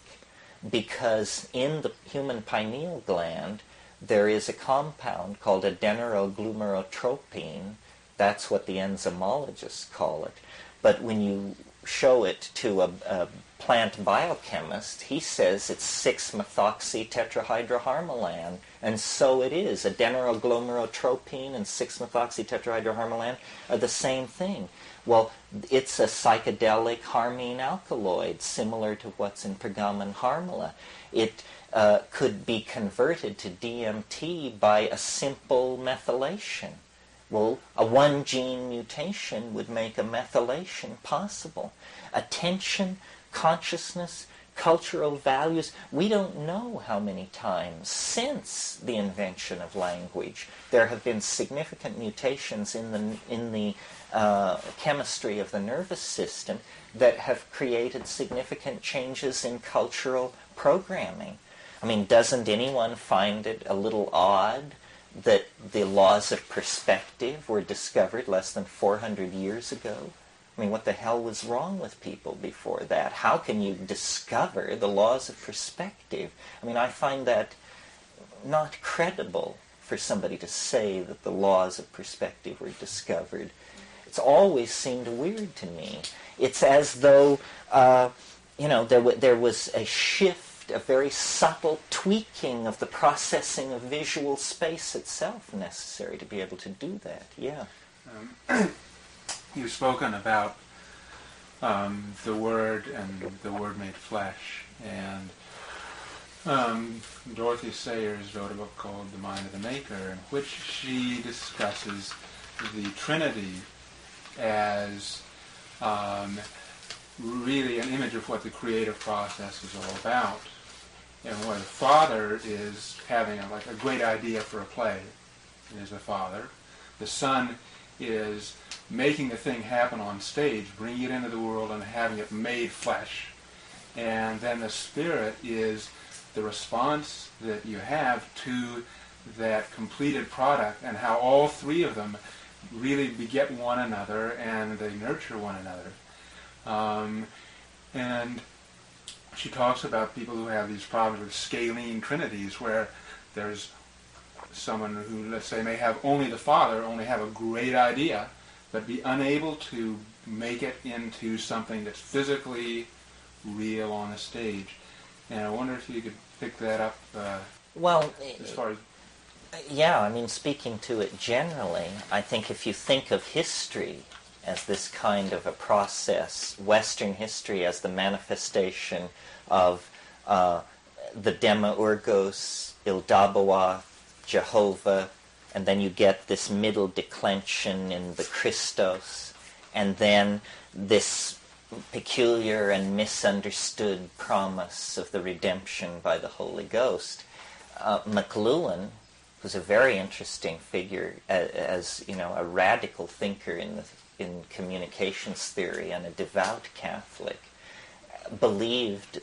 because in the human pineal gland there is a compound called adenoroglumerotropine. That's what the enzymologists call it. But when you show it to a plant biochemist, he says it's 6-methoxy-tetrahydroharmalan, and so it is. Adenoroglumerotropine and 6-methoxy-tetrahydroharmalan are the same thing. Well, it's a psychedelic harmine alkaloid, similar to what's in Pagamen harmala. It could be converted to DMT by a simple methylation. Well, a 1-gene mutation would make a methylation possible. Attention, consciousness, cultural values, we don't know how many times since the invention of language there have been significant mutations in the chemistry of the nervous system that have created significant changes in cultural programming. I mean, doesn't anyone find it a little odd that the laws of perspective were discovered less than 400 years ago? I mean, what the hell was wrong with people before that? How can you discover the laws of perspective? I mean, I find that not credible for somebody to say that the laws of perspective were discovered. It's always seemed weird to me. It's as though, there was a shift, a very subtle tweaking of the processing of visual space itself necessary to be able to do that. Yeah. You've spoken about the Word and the Word made flesh. And Dorothy Sayers wrote a book called The Mind of the Maker, in which she discusses the Trinity as really an image of what the creative process is all about. And where the Father is having a great idea for a play, is the Father. The Son is making the thing happen on stage, bringing it into the world and having it made flesh. And then the Spirit is the response that you have to that completed product, and how all three of them really beget one another and they nurture one another. And she talks about people who have these problems with scalene trinities, where there's someone who, let's say, may have only the Father, only have a great idea, but be unable to make it into something that's physically real on a stage. And I wonder if you could pick that up Well, as far as... yeah, I mean, speaking to it generally, I think if you think of history as this kind of a process, Western history as the manifestation of the Demiurgos, Ildabaoth, Jehovah, and then you get this middle declension in the Christos, and then this peculiar and misunderstood promise of the redemption by the Holy Ghost. McLuhan, who's a very interesting figure as you know, a radical thinker in communications theory and a devout Catholic, believed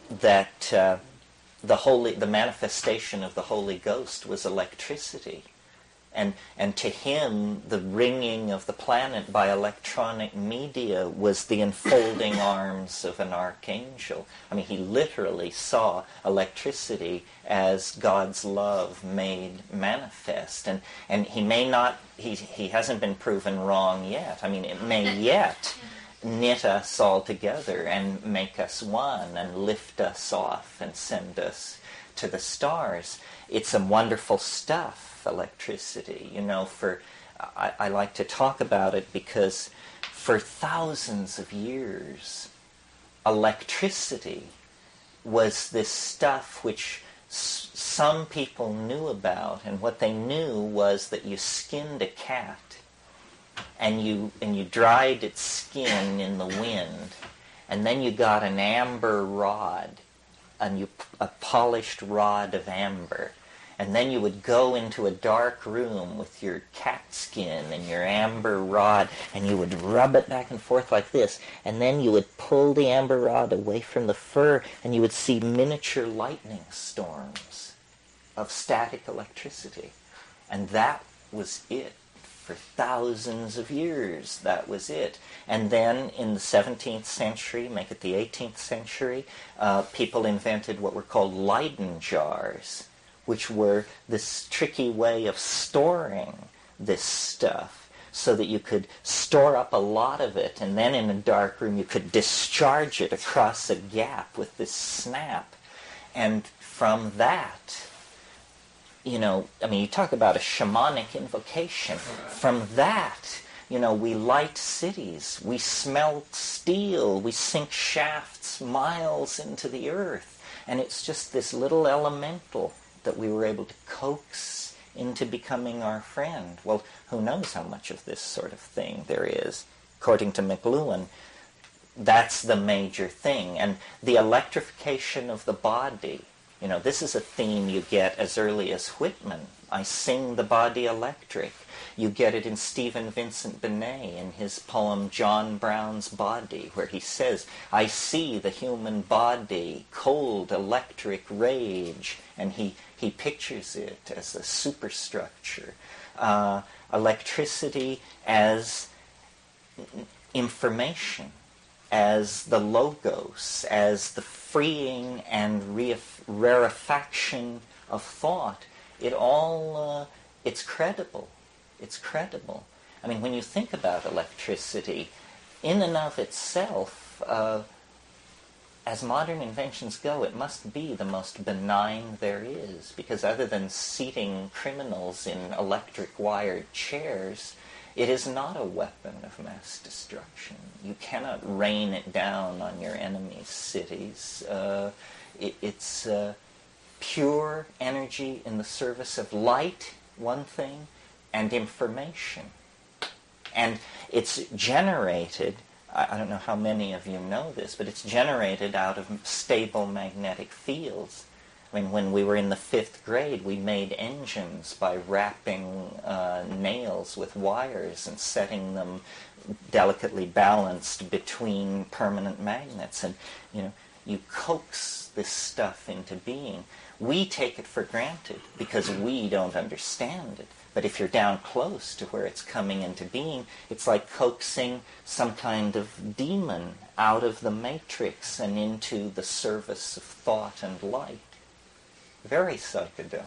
that the manifestation of the Holy Ghost was electricity. And to him, the ringing of the planet by electronic media was the enfolding arms of an archangel. I mean, he literally saw electricity as God's love made manifest. And he may not, he hasn't been proven wrong yet. I mean, it may yet knit us all together and make us one and lift us off and send us to the stars. It's some wonderful stuff, electricity. You know, I like to talk about it because for thousands of years, electricity was this stuff which some people knew about, and what they knew was that you skinned a cat and you dried its skin in the wind, and then you got an amber rod, a polished rod of amber, and then you would go into a dark room with your cat skin and your amber rod, and you would rub it back and forth like this, and then you would pull the amber rod away from the fur, and you would see miniature lightning storms of static electricity. And that was it. For thousands of years, that was it. And then in the 17th century, make it the 18th century, people invented what were called Leyden jars, which were this tricky way of storing this stuff so that you could store up a lot of it, and then in a dark room you could discharge it across a gap with this snap. And from that, you know, I mean, you talk about a shamanic invocation. From that, you know, we light cities, we smelt steel, we sink shafts miles into the earth. And it's just this little elemental that we were able to coax into becoming our friend. Well, who knows how much of this sort of thing there is. According to McLuhan, that's the major thing. And the electrification of the body, you know, this is a theme you get as early as Whitman. I sing the body electric. You get it in Stephen Vincent Benet in his poem John Brown's Body, where he says, I see the human body, cold electric rage, and he pictures it as a superstructure. Electricity as information, as the logos, as the freeing and rarefaction of thought. It all, it's credible. It's credible. I mean, when you think about electricity, in and of itself, as modern inventions go, it must be the most benign there is, because other than seating criminals in electric wired chairs, It is not a weapon of mass destruction. You cannot rain it down on your enemy's cities. It's pure energy in the service of light, one thing, and information. And it's generated, I don't know how many of you know this, but it's generated out of stable magnetic fields. I mean, when we were in the 5th grade, we made engines by wrapping nails with wires and setting them delicately balanced between permanent magnets. And, you coax this stuff into being. We take it for granted because we don't understand it. But if you're down close to where it's coming into being, it's like coaxing some kind of demon out of the matrix and into the service of thought and light. Very psychedelic.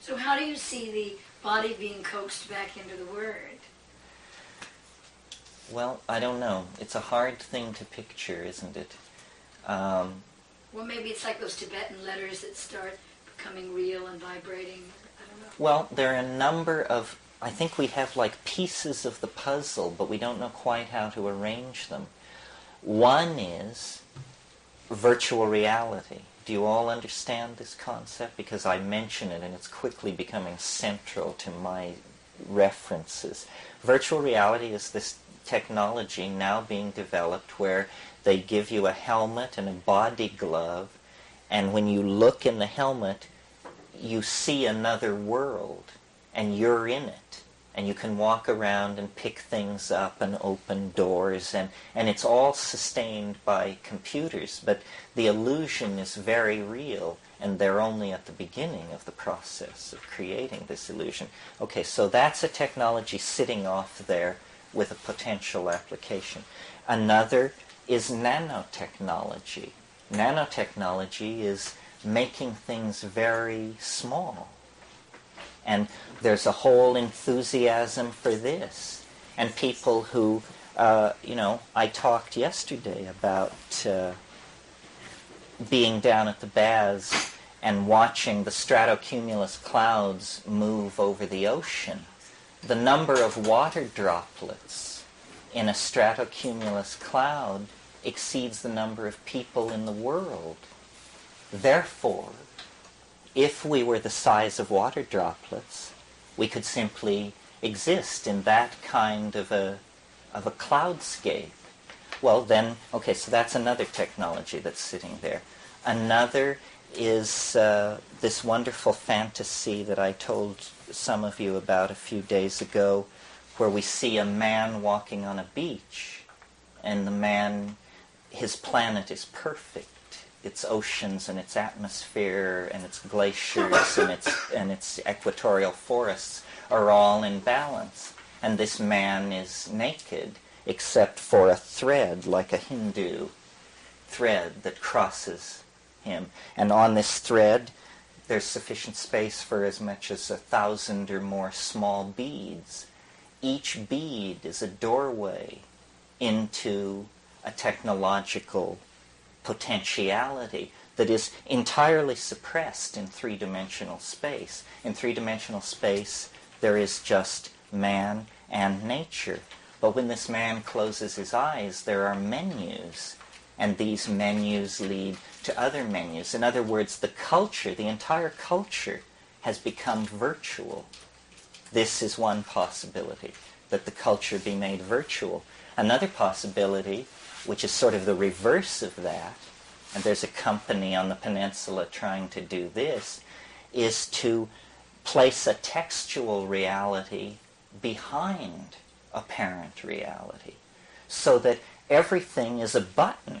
So how do you see the body being coaxed back into the Word? Well, I don't know. It's a hard thing to picture, isn't it? Well, maybe it's like those Tibetan letters that start becoming real and vibrating. I don't know. Well, there are a number of, I think we have like pieces of the puzzle, but we don't know quite how to arrange them. One is virtual reality. Do you all understand this concept? Because I mention it and it's quickly becoming central to my references. Virtual reality is this technology now being developed where they give you a helmet and a body glove, and when you look in the helmet, you see another world, and you're in it. And you can walk around and pick things up and open doors, and it's all sustained by computers, but the illusion is very real, and they're only at the beginning of the process of creating this illusion. Okay, so that's a technology sitting off there with a potential application. Another is nanotechnology. Nanotechnology is making things very small. And there's a whole enthusiasm for this. And people who, I talked yesterday about being down at the baths and watching the stratocumulus clouds move over the ocean. The number of water droplets in a stratocumulus cloud exceeds the number of people in the world. Therefore, if we were the size of water droplets, we could simply exist in that kind of a cloudscape. Well then, okay, so that's another technology that's sitting there. Another is this wonderful fantasy that I told some of you about a few days ago, where we see a man walking on a beach, and the man, his planet is perfect. Its oceans and its atmosphere and its glaciers and its equatorial forests are all in balance. And this man is naked, except for a thread, like a Hindu thread that crosses him. And on this thread, there's sufficient space for as much as 1,000 or more small beads. Each bead is a doorway into a technological potentiality that is entirely suppressed in three-dimensional space. In three-dimensional space, there is just man and nature. But when this man closes his eyes, there are menus, and these menus lead to other menus. In other words, the culture, the entire culture, has become virtual. This is one possibility, that the culture be made virtual. Another possibility, which is sort of the reverse of that, and there's a company on the peninsula trying to do this, is to place a textual reality behind apparent reality, so that everything is a button,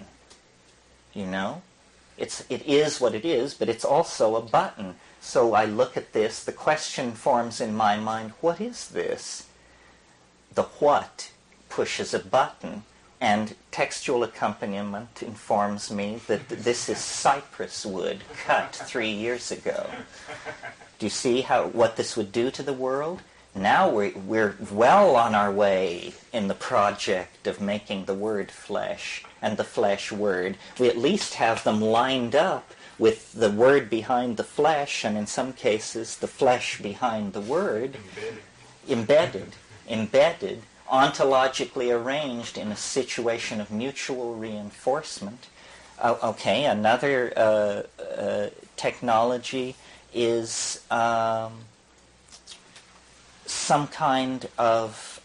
It is what it is, but it's also a button. So I look at this, the question forms in my mind, what is this? The what pushes a button, and textual accompaniment informs me that this is cypress wood cut 3 years ago. Do you see what this would do to the world? Now we're well on our way in the project of making the word flesh and the flesh word. We at least have them lined up with the word behind the flesh, and in some cases the flesh behind the word, embedded. embedded, ontologically arranged in a situation of mutual reinforcement. Okay, another technology is some kind of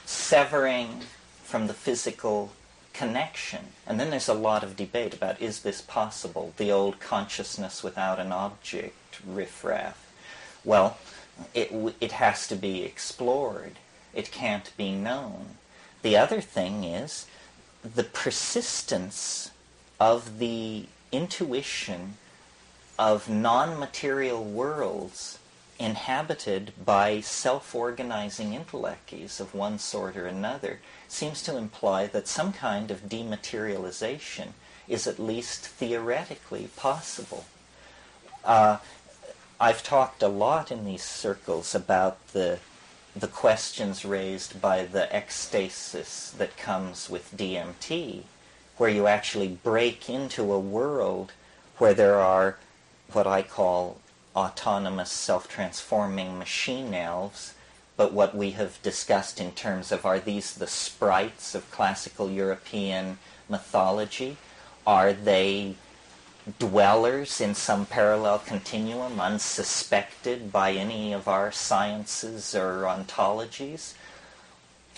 severing from the physical connection. And then there's a lot of debate about, is this possible? The old consciousness without an object riffraff. Well, it has to be explored. It can't be known. The other thing is the persistence of the intuition of non-material worlds inhabited by self-organizing intellects of one sort or another seems to imply that some kind of dematerialization is at least theoretically possible. I've talked a lot in these circles about the questions raised by the ecstasis that comes with DMT, where you actually break into a world where there are what I call autonomous self-transforming machine elves, but what we have discussed in terms of, are these the sprites of classical European mythology? Are they dwellers in some parallel continuum, unsuspected by any of our sciences or ontologies?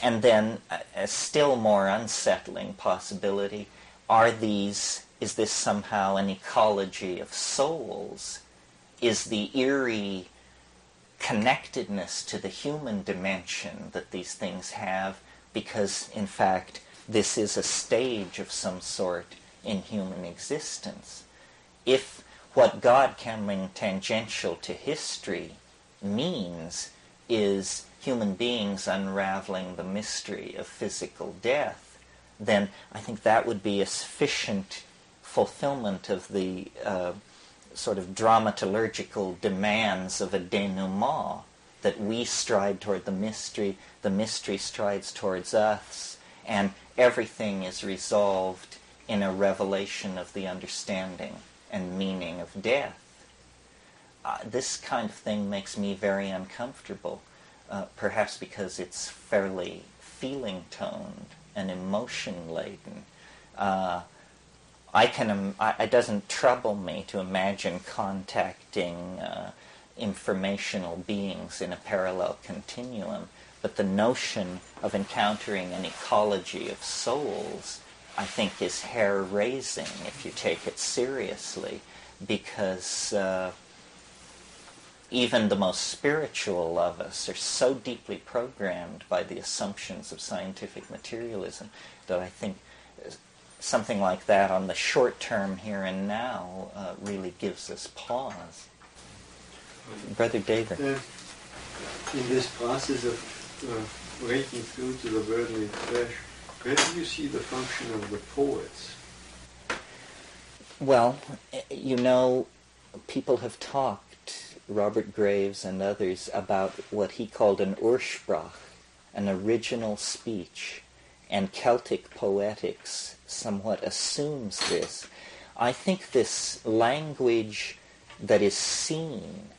And then a still more unsettling possibility, is this somehow an ecology of souls? Is the eerie connectedness to the human dimension that these things have, because in fact this is a stage of some sort in human existence? If what God can bring tangential to history means is human beings unraveling the mystery of physical death, then I think that would be a sufficient fulfillment of the sort of dramaturgical demands of a denouement, that we stride toward the mystery strides towards us, and everything is resolved in a revelation of the understanding and meaning of death. This kind of thing makes me very uncomfortable, perhaps because it's fairly feeling-toned and emotion-laden. It doesn't trouble me to imagine contacting informational beings in a parallel continuum, but the notion of encountering an ecology of souls, I think, is hair-raising if you take it seriously, because even the most spiritual of us are so deeply programmed by the assumptions of scientific materialism that I think something like that on the short term here and now really gives us pause. Brother David. In this process of breaking through to the worldly flesh, where do you see the function of the poets? Well, you know, people have talked, Robert Graves and others, about what he called an Ursprach, an original speech, and Celtic poetics somewhat assumes this. I think this language that is seen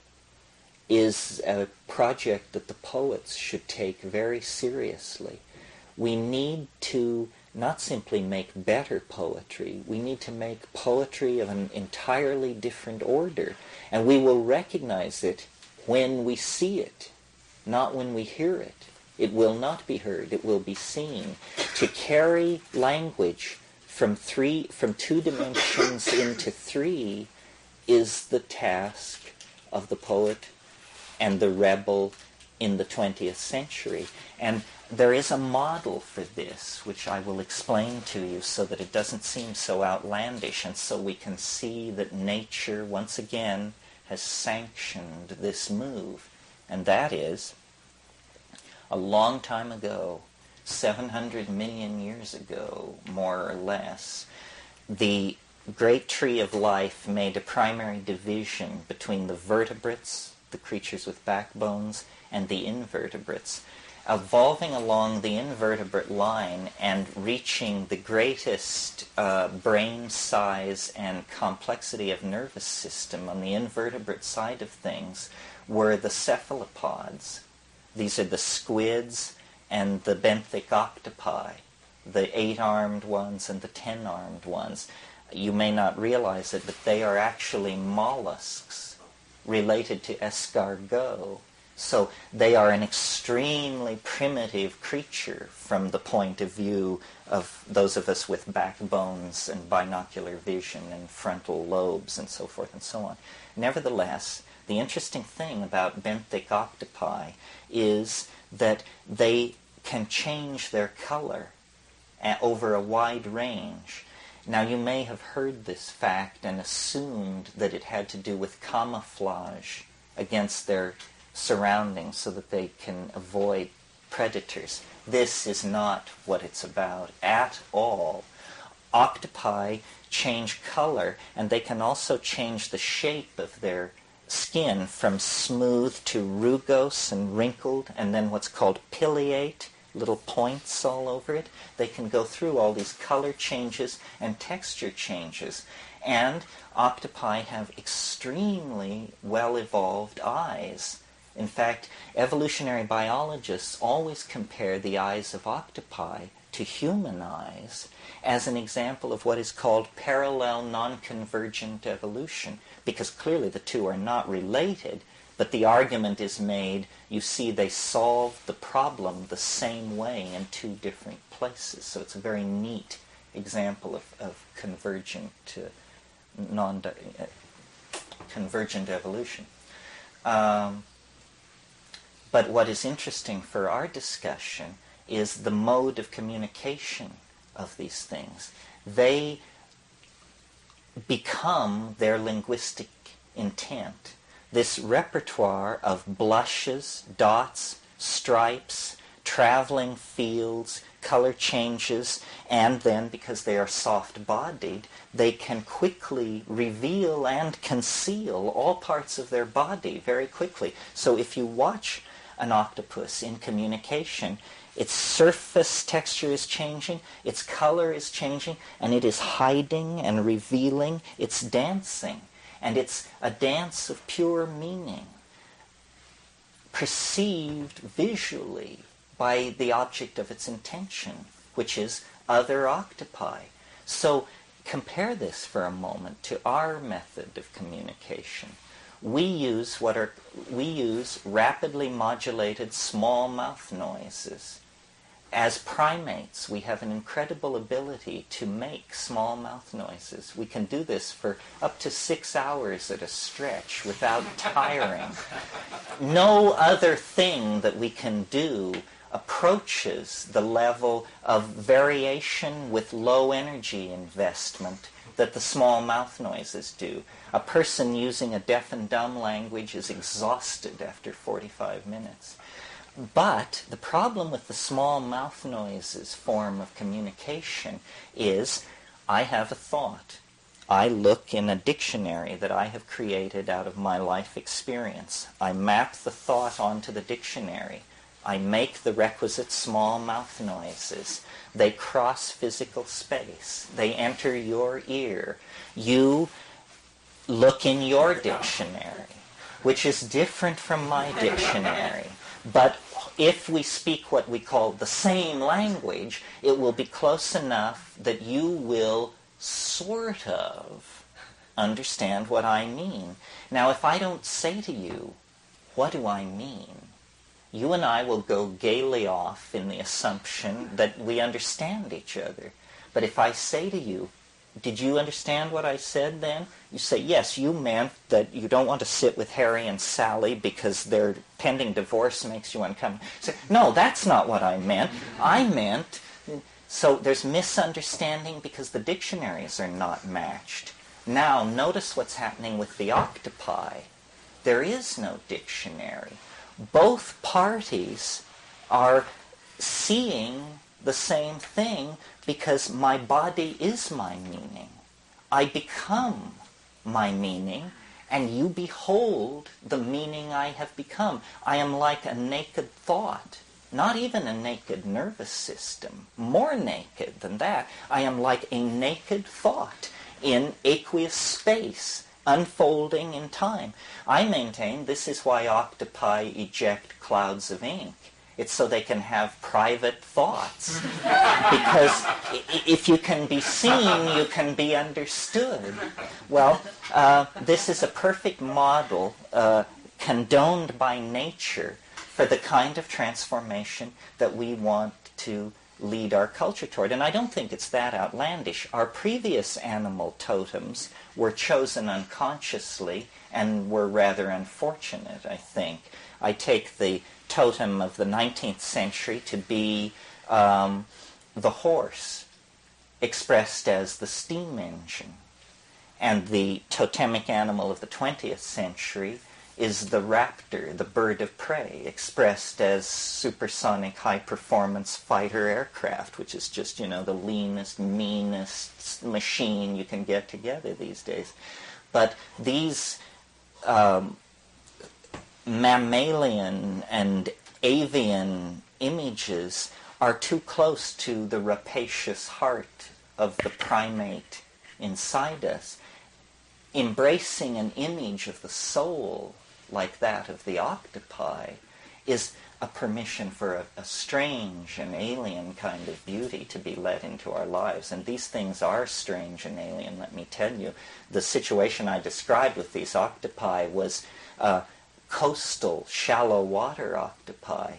is a project that the poets should take very seriously. We need to not simply make better poetry, we need to make poetry of an entirely different order, and we will recognize it when we see it, not when we hear it. It will not be heard, it will be seen. To carry language from 2 dimensions into 3 is the task of the poet and the rebel in the 20th century. And there is a model for this, which I will explain to you so that it doesn't seem so outlandish, and so we can see that nature, once again, has sanctioned this move. And that is, a long time ago, 700 million years ago, more or less, the great tree of life made a primary division between the vertebrates, the creatures with backbones, and the invertebrates. evolving along the invertebrate line and reaching the greatest brain size and complexity of nervous system on the invertebrate side of things were the cephalopods. These are the squids and the benthic octopi, the 8-armed ones and the 10-armed ones. You may not realize it, but they are actually mollusks related to escargot. So they are an extremely primitive creature from the point of view of those of us with backbones and binocular vision and frontal lobes and so forth and so on. Nevertheless, the interesting thing about benthic octopi is that they can change their color over a wide range. Now, you may have heard this fact and assumed that it had to do with camouflage against their surroundings so that they can avoid predators. This is not what it's about at all. Octopi change color, and they can also change the shape of their skin from smooth to rugose and wrinkled, and then what's called pileate, little points all over it. They can go through all these color changes and texture changes. And octopi have extremely well-evolved eyes. In fact, evolutionary biologists always compare the eyes of octopi to human eyes as an example of what is called parallel non-convergent evolution, because clearly the two are not related, but the argument is made, you see, they solve the problem the same way in two different places. So it's a very neat example of convergent convergent evolution. But what is interesting for our discussion is the mode of communication of these things. They become their linguistic intent. This repertoire of blushes, dots, stripes, traveling fields, color changes, and then, because they are soft-bodied, they can quickly reveal and conceal all parts of their body very quickly. So if you watch an octopus in communication, its surface texture is changing, its color is changing, and it is hiding and revealing, it's dancing. And it's a dance of pure meaning, perceived visually by the object of its intention, which is other octopi. So compare this for a moment to our method of communication. We use rapidly modulated small mouth noises. As primates, we have an incredible ability to make small mouth noises. We can do this for up to 6 hours at a stretch without tiring. No other thing that we can do approaches the level of variation with low energy investment that the small mouth noises do. A person using a deaf and dumb language is exhausted after 45 minutes. But the problem with the small mouth noises form of communication is, I have a thought. I look in a dictionary that I have created out of my life experience. I map the thought onto the dictionary. I make the requisite small mouth noises. They cross physical space. They enter your ear. You look in your dictionary, which is different from my dictionary. But if we speak what we call the same language, it will be close enough that you will sort of understand what I mean. Now, if I don't say to you, what do I mean? You and I will go gaily off in the assumption that we understand each other. But if I say to you, did you understand what I said then? You say, yes, you meant that you don't want to sit with Harry and Sally because their pending divorce makes you uncomfortable. Say, no, that's not what I meant. I meant... So there's misunderstanding because the dictionaries are not matched. Now, notice what's happening with the octopi. There is no dictionary. Both parties are seeing the same thing because my body is my meaning. I become my meaning, and you behold the meaning I have become. I am like a naked thought not even a naked nervous system, more naked than that. I am like a naked thought in aqueous space, unfolding in time. I maintain this is why octopi eject clouds of ink. It's so they can have private thoughts. Because if you can be seen, you can be understood. Well, this is a perfect model condoned by nature for the kind of transformation that we want to lead our culture toward. And I don't think it's that outlandish. Our previous animal totems were chosen unconsciously and were rather unfortunate, I think. I take the totem of the 19th century to be the horse, expressed as the steam engine. And the totemic animal of the 20th century is the raptor, the bird of prey, expressed as supersonic high-performance fighter aircraft, which is just, the leanest, meanest machine you can get together these days. But these mammalian and avian images are too close to the rapacious heart of the primate inside us. Embracing an image of the soul like that of the octopi is a permission for a strange and alien kind of beauty to be let into our lives. And these things are strange and alien, let me tell you. The situation I described with these octopi was coastal, shallow water octopi,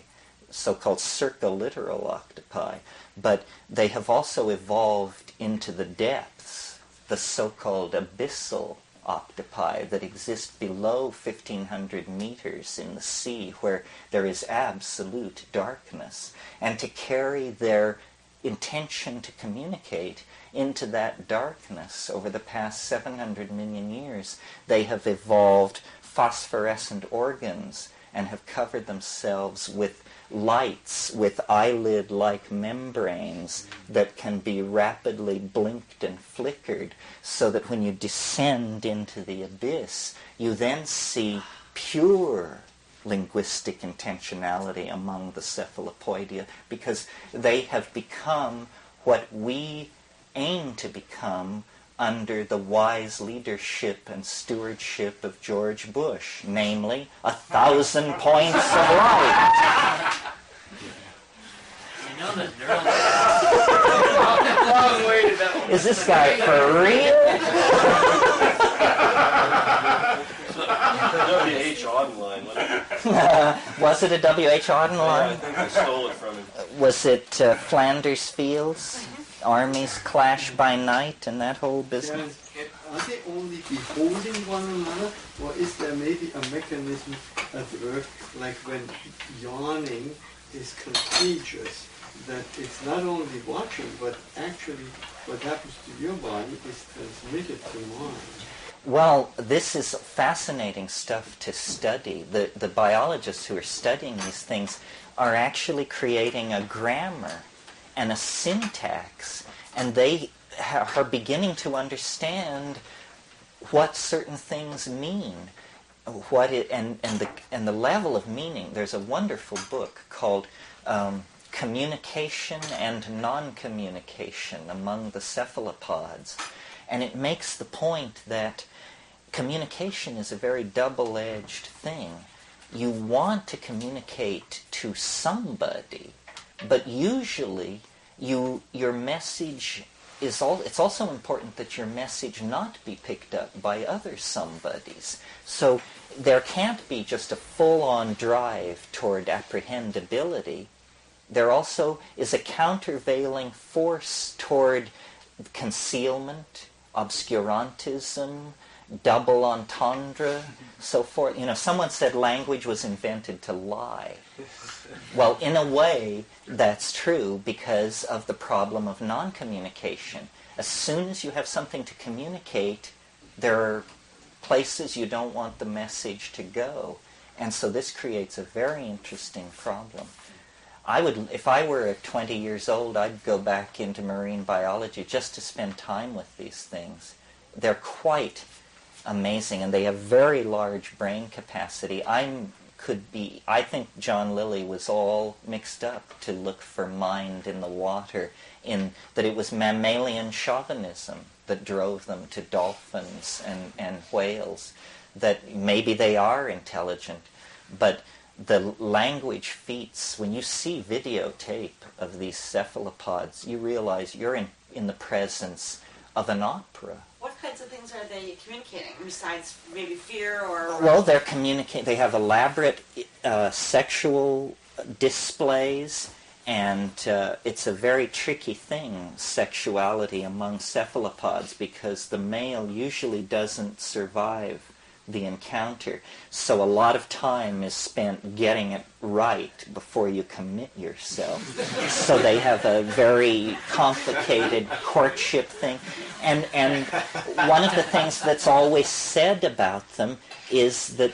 so-called circolittoral octopi. But they have also evolved into the depths, the so-called abyssal octopi that exist below 1,500 meters in the sea, where there is absolute darkness, and to carry their intention to communicate into that darkness over the past 700 million years, they have evolved phosphorescent organs and have covered themselves with lights, with eyelid-like membranes that can be rapidly blinked and flickered, so that when you descend into the abyss, you then see pure linguistic intentionality among the cephalopodia, because they have become what we aim to become under the wise leadership and stewardship of George Bush, namely 1,000 points of light. You know the long way to that. Is this guy for real? W.H. Auden line, wasn't it? Was it a W.H. Auden line? Yeah, I think I stole it from him. Was it Flanders Fields? Armies clash by night and that whole business? Are they only beholding one another, or is there maybe a mechanism at work, like when yawning is contagious, that it's not only watching, but actually what happens to your body is transmitted to mine? Well, this is fascinating stuff to study. The biologists who are studying these things are actually creating a grammar and a syntax, and they are beginning to understand what certain things mean, and the level of meaning. There's a wonderful book called Communication and Non-Communication Among the Cephalopods, and it makes the point that communication is a very double-edged thing. You want to communicate to somebody, but usually your message is it's also important that your message not be picked up by other somebodies. So there can't be just a full-on drive toward apprehendability. There also is a countervailing force toward concealment, obscurantism, double entendre, so forth. Someone said language was invented to lie. Well, in a way, that's true because of the problem of non-communication. As soon as you have something to communicate, there are places you don't want the message to go. And so this creates a very interesting problem. If I were 20 years old, I'd go back into marine biology just to spend time with these things. They're quite amazing, and they have very large brain capacity. I'm could be, I think John Lilly was all mixed up to look for mind in the water, in that it was mammalian chauvinism that drove them to dolphins and whales, that maybe they are intelligent, but the language feats, when you see videotape of these cephalopods, you realize you're in the presence of an opera. What kinds of things are they communicating besides maybe fear or? Well, they're communicating. They have elaborate sexual displays, and it's a very tricky thing, sexuality among cephalopods, because the male usually doesn't survive the encounter. So a lot of time is spent getting it right before you commit yourself. So they have a very complicated courtship thing. And one of the things that's always said about them is that,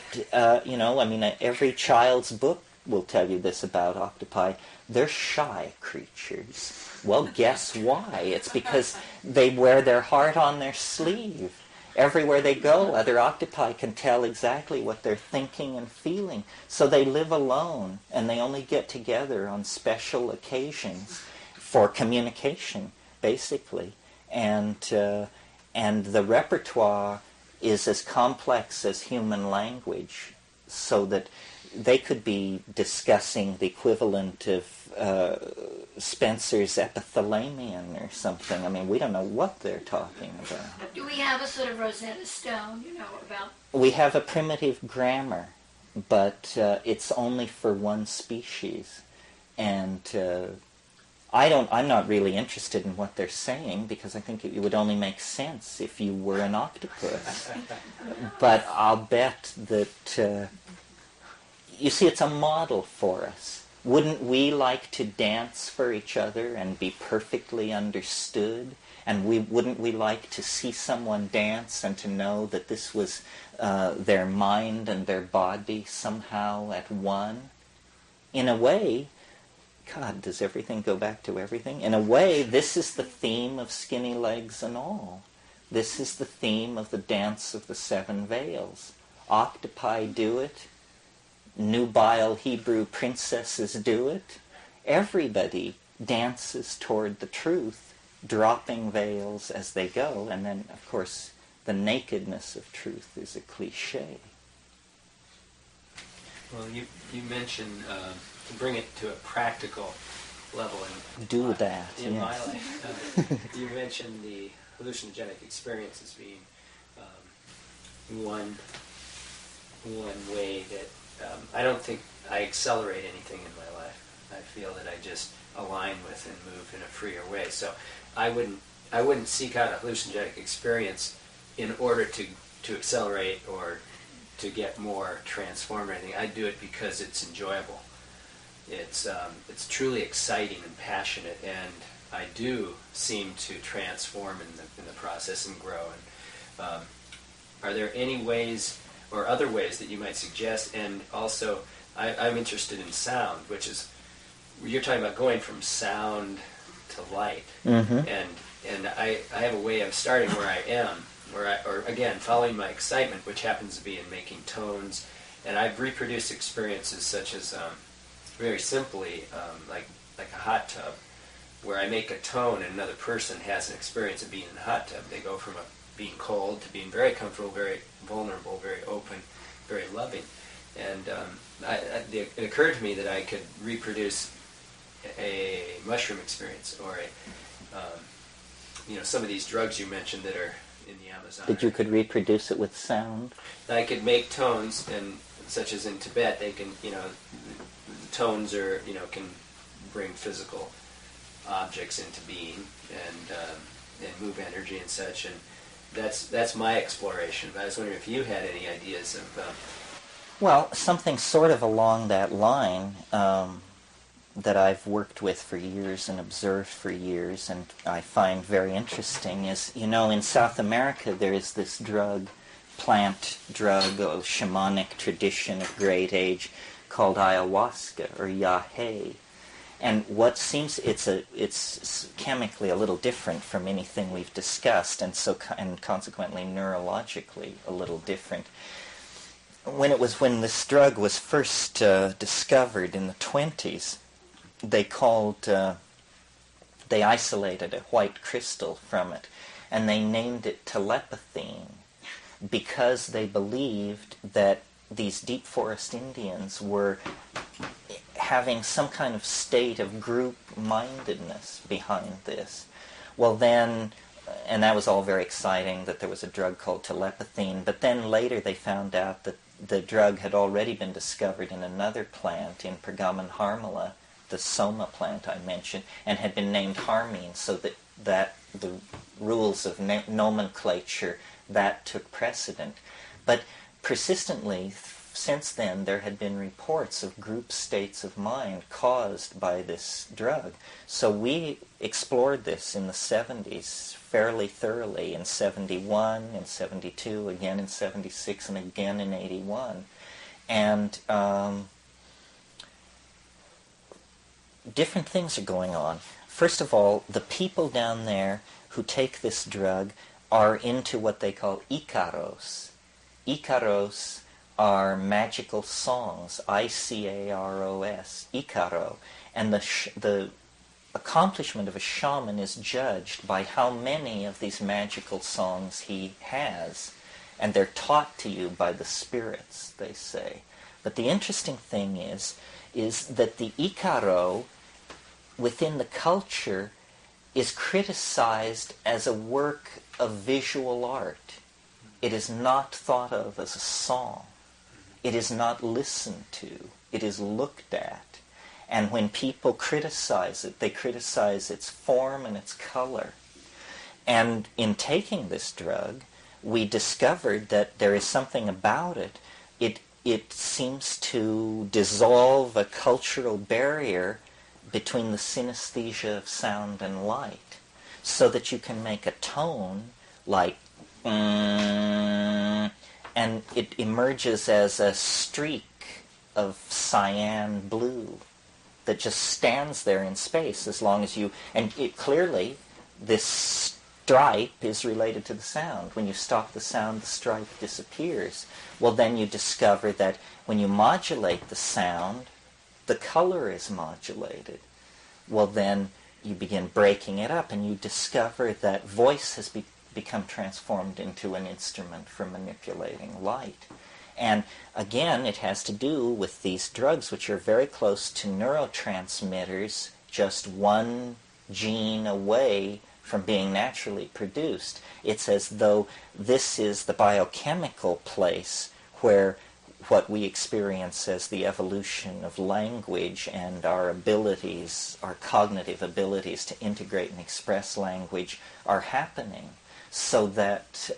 every child's book will tell you this about octopi. They're shy creatures. Well, guess why? It's because they wear their heart on their sleeve. Everywhere they go, other octopi can tell exactly what they're thinking and feeling. So they live alone, and they only get together on special occasions for communication, basically. And the repertoire is as complex as human language, so that they could be discussing the equivalent of Spencer's epithalamion or something. I mean, we don't know what they're talking about. Do we have a sort of Rosetta Stone, about... We have a primitive grammar, but it's only for one species. And I'm not really interested in what they're saying, because I think it would only make sense if you were an octopus. But I'll bet that... you see, it's a model for us. Wouldn't we like to dance for each other and be perfectly understood? And wouldn't we like to see someone dance and to know that this was their mind and their body somehow at one? In a way, God, does everything go back to everything? In a way, this is the theme of Skinny Legs and All. This is the theme of the Dance of the Seven Veils. Octopi do it. Nubile Hebrew princesses do it. Everybody dances toward the truth, dropping veils as they go. And then, of course, the nakedness of truth is a cliche. Well, you mentioned to bring it to a practical level. Do that, in yes. my life. You mentioned the hallucinogenic experience as being one way that I don't think I accelerate anything in my life. I feel that I just align with and move in a freer way. So I wouldn't seek out a hallucinogenic experience in order to accelerate or to get more transformed or anything. I do it because it's enjoyable. It's truly exciting and passionate, and I do seem to transform in the process and grow. And are there any ways or other ways that you might suggest? And also, I'm interested in sound, which is, you're talking about going from sound to light. Mm-hmm. And I have a way of starting where I am, or again, following my excitement, which happens to be in making tones. And I've reproduced experiences such as, very simply, like a hot tub, where I make a tone and another person has an experience of being in the hot tub. They go from being cold to being very comfortable, very vulnerable, very open, very loving. And it occurred to me that I could reproduce a mushroom experience, or some of these drugs you mentioned that are in the Amazon. That you could reproduce it with sound? I could make tones, and such as in Tibet, they can, tones are, can bring physical objects into being and move energy and such, and that's my exploration. But I was wondering if you had any ideas of... Well, something sort of along that line that I've worked with for years and observed for years, and I find very interesting is, in South America there is this plant drug, a shamanic tradition of great age called ayahuasca, or yahe. And what seems, it's chemically a little different from anything we've discussed, and consequently neurologically a little different. when this drug was first discovered in the 20s, they isolated a white crystal from it, and they named it telepethine because they believed that these deep forest Indians were having some kind of state of group-mindedness behind this. Well then, and that was all very exciting that there was a drug called telepethine, but then later they found out that the drug had already been discovered in another plant in Pergamon harmala, the soma plant I mentioned, and had been named harmine, so that the rules of nomenclature, that took precedent. But persistently, since then, there had been reports of group states of mind caused by this drug. So we explored this in the 70s fairly thoroughly, in 71, in 72, again in 76, and again in 81. And different things are going on. First of all, the people down there who take this drug are into what they call Icaros. Icaros are magical songs, I-C-A-R-O-S, Icaro. And the accomplishment of a shaman is judged by how many of these magical songs he has. And they're taught to you by the spirits, they say. But the interesting thing is that the Icaro within the culture is criticized as a work of visual art. It is not thought of as a song. It is not listened to. It is looked at. And when people criticize it, they criticize its form and its color. And in taking this drug, we discovered that there is something about it. It seems to dissolve a cultural barrier between the synesthesia of sound and light, so that you can make a tone like and it emerges as a streak of cyan blue that just stands there in space as long as you, and it clearly, this stripe is related to the sound. When you stop the sound, the stripe disappears. Well, then you discover that when you modulate the sound, the color is modulated. Well, then you begin breaking it up, and you discover that voice has become transformed into an instrument for manipulating light. And again, it has to do with these drugs, which are very close to neurotransmitters, just one gene away from being naturally produced. It's as though this is the biochemical place where what we experience as the evolution of language and our abilities, our cognitive abilities to integrate and express language are happening. So that,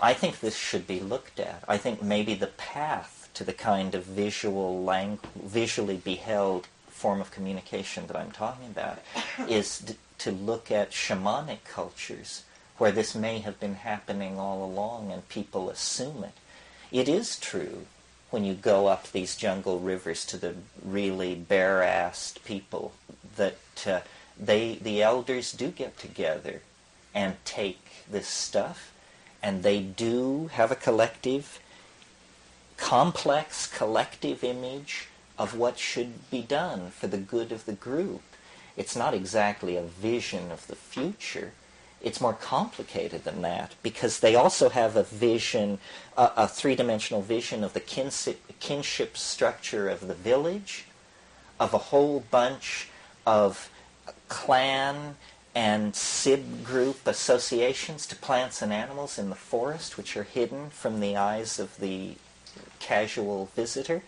I think this should be looked at. I think maybe the path to the kind of visually beheld form of communication that I'm talking about is to look at shamanic cultures where this may have been happening all along and people assume it. It is true when you go up these jungle rivers to the really bare-assed people that the elders do get together and take this stuff, and they do have a complex collective image of what should be done for the good of the group. It's not exactly a vision of the future. It's more complicated than that, because they also have a vision, a three-dimensional vision of the kinship structure of the village, of a whole bunch of clan and SIB group associations to plants and animals in the forest, which are hidden from the eyes of the casual visitor.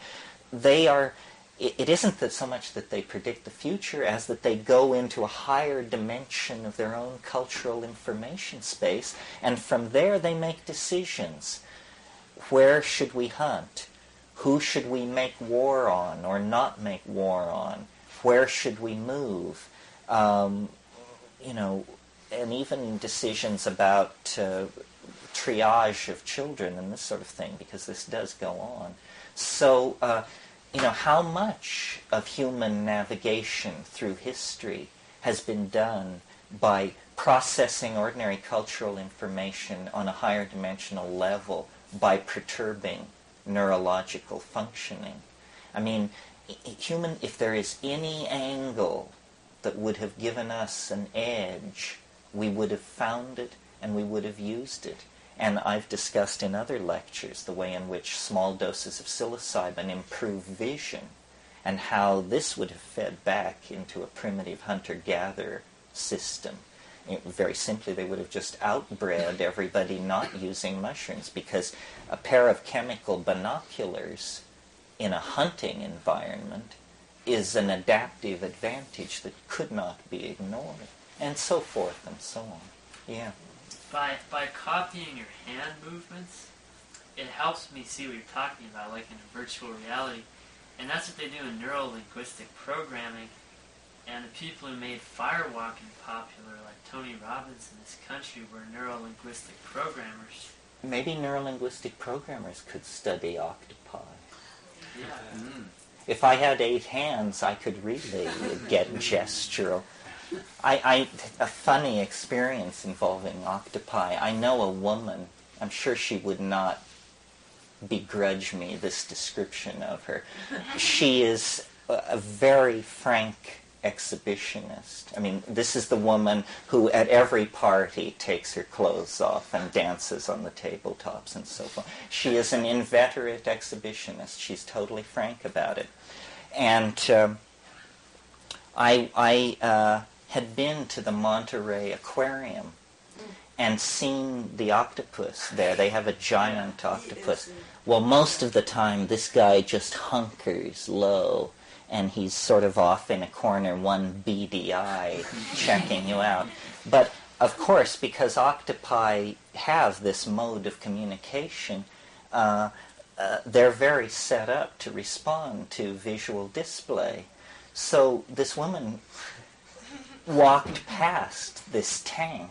It isn't that so much that they predict the future as that they go into a higher dimension of their own cultural information space, and from there they make decisions. Where should we hunt? Who should we make war on or not make war on? Where should we move? And even decisions about triage of children and this sort of thing, because this does go on. So, how much of human navigation through history has been done by processing ordinary cultural information on a higher dimensional level by perturbing neurological functioning. I mean, if there is any angle that would have given us an edge, we would have found it and we would have used it. And I've discussed in other lectures the way in which small doses of psilocybin improve vision and how this would have fed back into a primitive hunter-gatherer system. Very simply, they would have just outbred everybody not using mushrooms, because a pair of chemical binoculars in a hunting environment is an adaptive advantage that could not be ignored, and so forth and so on. Yeah. By copying your hand movements, it helps me see what you're talking about, like in a virtual reality. And that's what they do in neuro-linguistic programming. And the people who made firewalking popular, like Tony Robbins in this country, were neuro-linguistic programmers. Maybe neuro-linguistic programmers could study octopi. Yeah. If I had 8 hands, I could really get gestural. A funny experience involving octopi. I know a woman, I'm sure she would not begrudge me this description of her. She is a very frank exhibitionist. I mean, this is the woman who at every party takes her clothes off and dances on the tabletops and so forth. She is an inveterate exhibitionist. She's totally frank about it. And I had been to the Monterey Aquarium and seen the octopus there. They have a giant octopus. Well, most of the time this guy just hunkers low, and he's sort of off in a corner, one beady eye, checking you out. But, of course, because octopi have this mode of communication, they're very set up to respond to visual display. So this woman walked past this tank,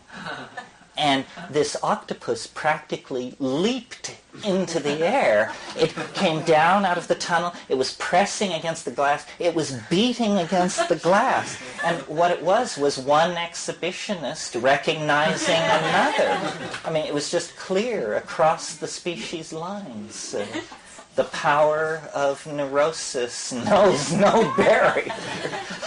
and this octopus practically leaped into the air. It came down out of the tunnel. It was pressing against the glass. It was beating against the glass. And what it was one exhibitionist recognizing another. I mean, it was just clear across the species lines. The power of neurosis knows no barrier.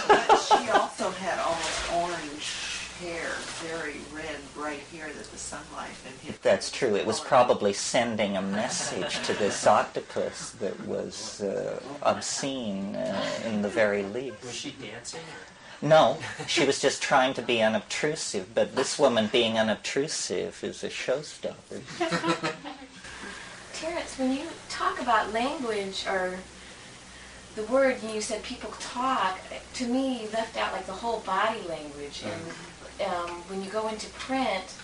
But she also had almost orange hair, very red, bright hair that the sunlight had hit. That's true. It was probably sending a message to this octopus that was obscene in the very least. Was she dancing? No, she was just trying to be unobtrusive, but this woman being unobtrusive is a showstopper. Terence, when you talk about language or the word, you said people talk, to me you left out like the whole body language. And when you go into print,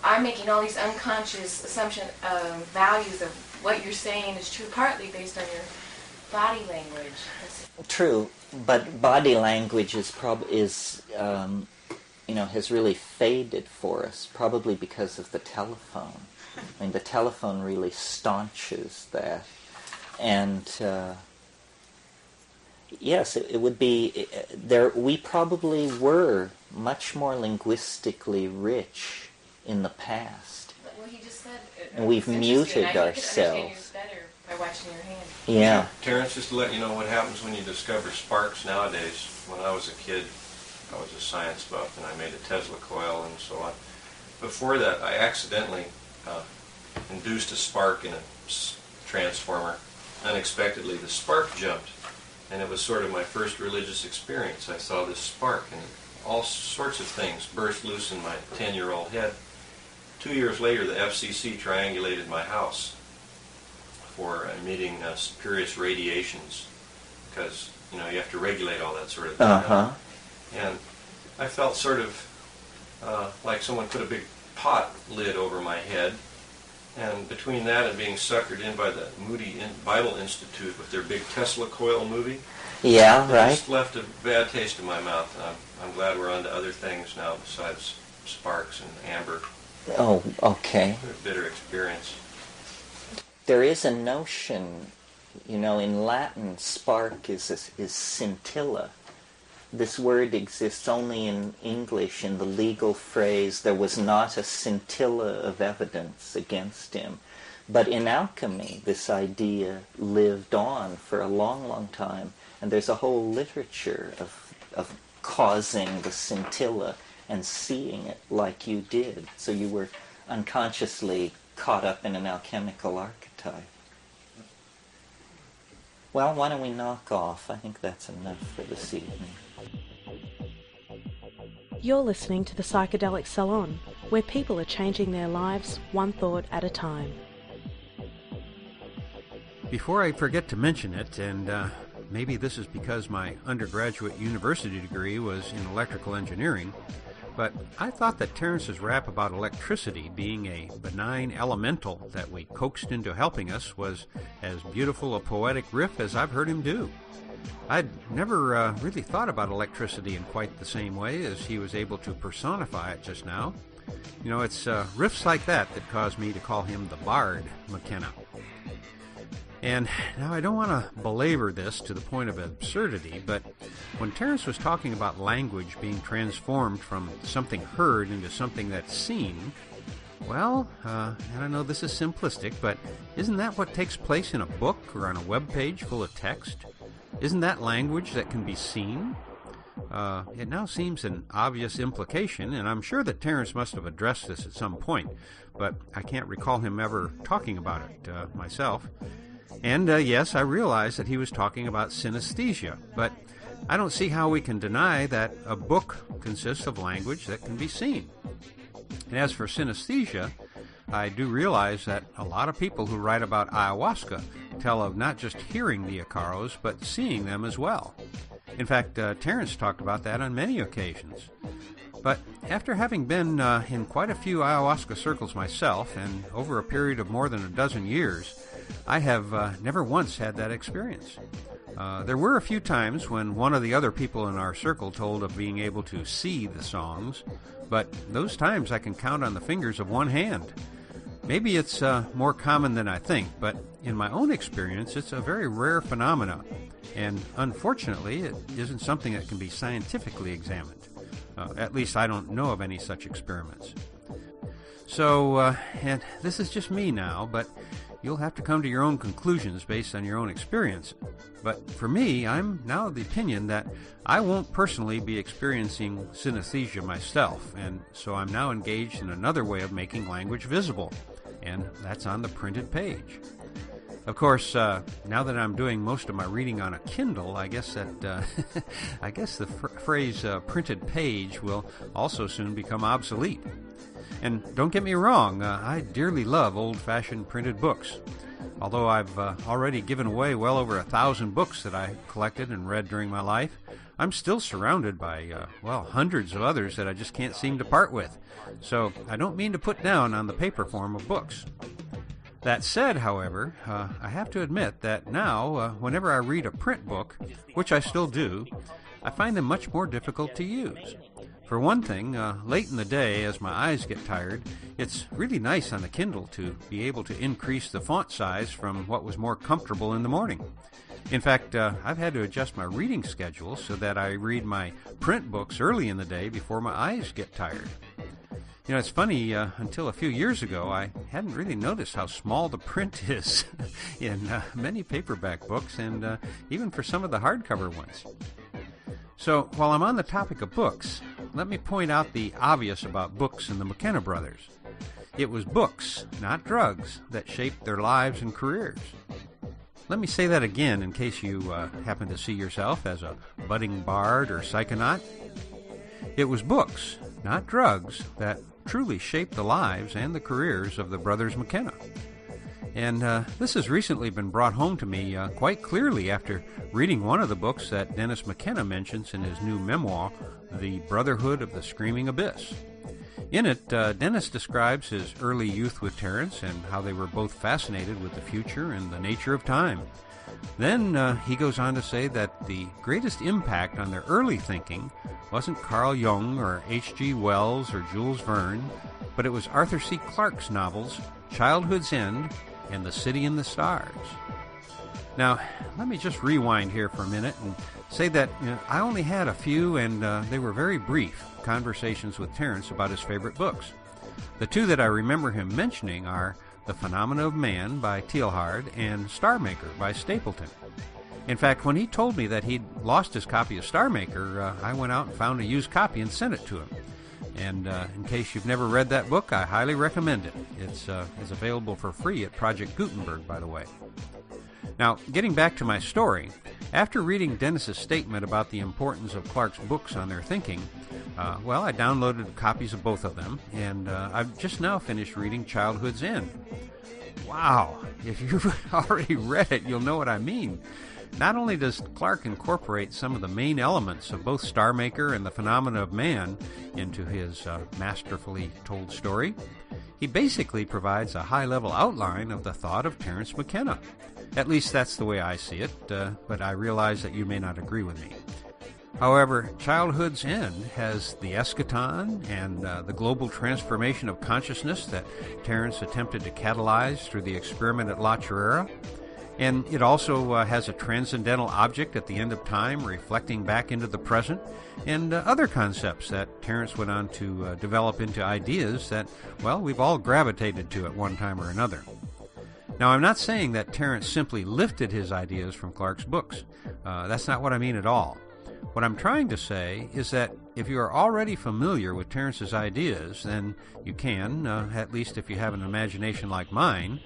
I'm making all these unconscious assumption values of what you're saying is true, partly based on your body language. True, but body language has really faded for us, probably because of the telephone. I mean, the telephone really staunches that. And yes, it would be there. We probably were much more linguistically rich in the past. Well, he just said, and we've muted ourselves. You better by watching your hand. Yeah. Terence, just to let you know what happens when you discover sparks nowadays. When I was a kid, I was a science buff, and I made a Tesla coil and so on. Before that, I accidentally induced a spark in a transformer. Unexpectedly, the spark jumped, and it was sort of my first religious experience. I saw this spark, and all sorts of things burst loose in my 10-year-old head. 2 years later, the FCC triangulated my house for emitting spurious radiations, because you have to regulate all that sort of thing. And I felt sort of like someone put a big pot lid over my head. And between that and being suckered in by the Moody Bible Institute with their big Tesla coil movie, yeah, right. It just left a bad taste in my mouth. I'm glad we're on to other things now besides sparks and amber. Oh, okay. A bitter experience. There is a notion, in Latin, spark is scintilla. This word exists only in English. In the legal phrase, there was not a scintilla of evidence against him. But in alchemy, this idea lived on for a long, long time, and there's a whole literature of causing the scintilla and seeing it like you did. So you were unconsciously caught up in an alchemical archetype. Well, why don't we knock off? I think that's enough for this evening. You're listening to the Psychedelic Salon, where people are changing their lives one thought at a time. Before I forget to mention it, and maybe this is because my undergraduate university degree was in electrical engineering, but I thought that Terence's rap about electricity being a benign elemental that we coaxed into helping us was as beautiful a poetic riff as I've heard him do. I'd never really thought about electricity in quite the same way as he was able to personify it just now. You know, it's riffs like that that caused me to call him the Bard McKenna. And now I don't want to belabor this to the point of absurdity, but when Terence was talking about language being transformed from something heard into something that's seen, well, and I know this is simplistic, but isn't that what takes place in a book or on a web page full of text? Isn't that language that can be seen? It now seems an obvious implication, and I'm sure that Terence must have addressed this at some point, but I can't recall him ever talking about it myself. And yes, I realize that he was talking about synesthesia, but I don't see how we can deny that a book consists of language that can be seen. And as for synesthesia, I do realize that a lot of people who write about ayahuasca tell of not just hearing the Icaros, but seeing them as well. In fact, Terence talked about that on many occasions. But after having been in quite a few ayahuasca circles myself, and over a period of more than a dozen years, I have never once had that experience. There were a few times when one of the other people in our circle told of being able to see the songs, but those times I can count on the fingers of one hand. Maybe it's more common than I think, but in my own experience, it's a very rare phenomenon, and unfortunately, it isn't something that can be scientifically examined. At least I don't know of any such experiments. So, and this is just me now, but you'll have to come to your own conclusions based on your own experience. But for me, I'm now of the opinion that I won't personally be experiencing synesthesia myself, and so I'm now engaged in another way of making language visible, and that's on the printed page. Of course, now that I'm doing most of my reading on a Kindle, I guess that I guess the phrase printed page will also soon become obsolete. And don't get me wrong, I dearly love old-fashioned printed books. Although I've already given away well over 1,000 books that I collected and read during my life, I'm still surrounded by, hundreds of others that I just can't seem to part with. So I don't mean to put down on the paper form of books. That said, however, I have to admit that now, whenever I read a print book, which I still do, I find them much more difficult to use. For one thing, late in the day, as my eyes get tired, it's really nice on the Kindle to be able to increase the font size from what was more comfortable in the morning. In fact, I've had to adjust my reading schedule so that I read my print books early in the day before my eyes get tired. You know, it's funny, until a few years ago, I hadn't really noticed how small the print is in many paperback books and even for some of the hardcover ones. So, while I'm on the topic of books, let me point out the obvious about books and the McKenna brothers. It was books, not drugs, that shaped their lives and careers. Let me say that again in case you happen to see yourself as a budding bard or psychonaut. It was books, not drugs, that truly shaped the lives and the careers of the brothers McKenna. And this has recently been brought home to me quite clearly after reading one of the books that Dennis McKenna mentions in his new memoir, The Brotherhood of the Screaming Abyss. In it, Dennis describes his early youth with Terence and how they were both fascinated with the future and the nature of time. Then he goes on to say that the greatest impact on their early thinking wasn't Carl Jung or H.G. Wells or Jules Verne, but it was Arthur C. Clarke's novels Childhood's End and The City in the Stars. Now, let me just rewind here for a minute and say that I only had a few, and they were very brief, conversations with Terence about his favorite books. The two that I remember him mentioning are The Phenomena of Man by Teilhard, and Star Maker by Stapleton. In fact, when he told me that he'd lost his copy of Star Maker, I went out and found a used copy and sent it to him. And in case you've never read that book, I highly recommend it. It's available for free at Project Gutenberg, by the way. Now, getting back to my story, after reading Dennis's statement about the importance of Clarke's books on their thinking, I downloaded copies of both of them, and I've just now finished reading Childhood's End. Wow, if you've already read it, you'll know what I mean. Not only does Clarke incorporate some of the main elements of both Star Maker and The Phenomena of Man into his masterfully told story, he basically provides a high-level outline of the thought of Terence McKenna. At least that's the way I see it, but I realize that you may not agree with me. However, Childhood's End has the eschaton and the global transformation of consciousness that Terence attempted to catalyze through the experiment at La Chorrera. And it also has a transcendental object at the end of time reflecting back into the present, and other concepts that Terence went on to develop into ideas that, we've all gravitated to at one time or another. Now, I'm not saying that Terence simply lifted his ideas from Clarke's books. That's not what I mean at all. What I'm trying to say is that if you are already familiar with Terence's ideas, then you can, at least if you have an imagination like mine,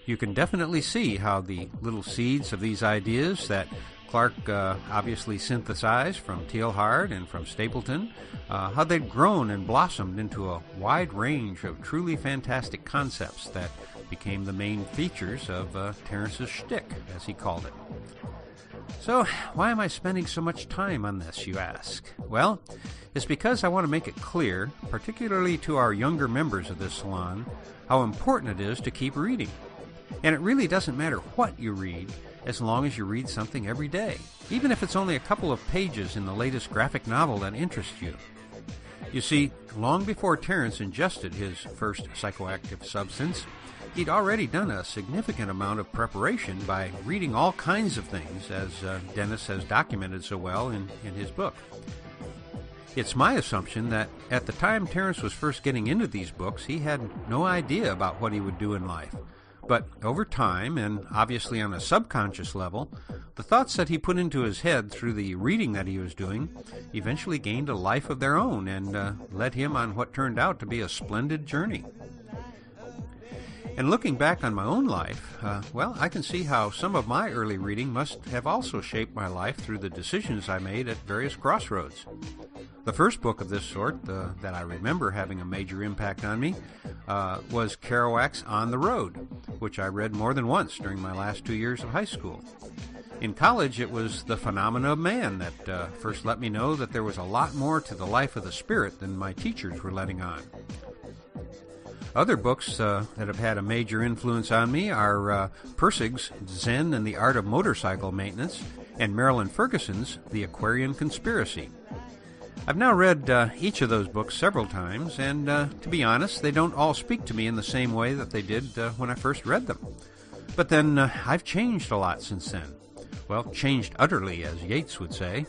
you can definitely see how the little seeds of these ideas that Clarke obviously synthesized from Teilhard and from Stapleton, how they'd grown and blossomed into a wide range of truly fantastic concepts that became the main features of Terence's shtick, as he called it. So, why am I spending so much time on this, you ask? Well, it's because I want to make it clear, particularly to our younger members of this salon, how important it is to keep reading. And it really doesn't matter what you read, as long as you read something every day, even if it's only a couple of pages in the latest graphic novel that interests you. You see, long before Terence ingested his first psychoactive substance, he'd already done a significant amount of preparation by reading all kinds of things, as Dennis has documented so well in his book. It's my assumption that at the time Terence was first getting into these books, he had no idea about what he would do in life. But over time, and obviously on a subconscious level, the thoughts that he put into his head through the reading that he was doing eventually gained a life of their own and led him on what turned out to be a splendid journey. And looking back on my own life, I can see how some of my early reading must have also shaped my life through the decisions I made at various crossroads. The first book of this sort that I remember having a major impact on me was Kerouac's On the Road, which I read more than once during my last 2 years of high school. In college, it was The Phenomena of Man that first let me know that there was a lot more to the life of the spirit than my teachers were letting on. Other books that have had a major influence on me are Pirsig's Zen and the Art of Motorcycle Maintenance and Marilyn Ferguson's The Aquarian Conspiracy. I've now read each of those books several times, and to be honest, they don't all speak to me in the same way that they did when I first read them. But then I've changed a lot since then. Well, changed utterly, as Yeats would say.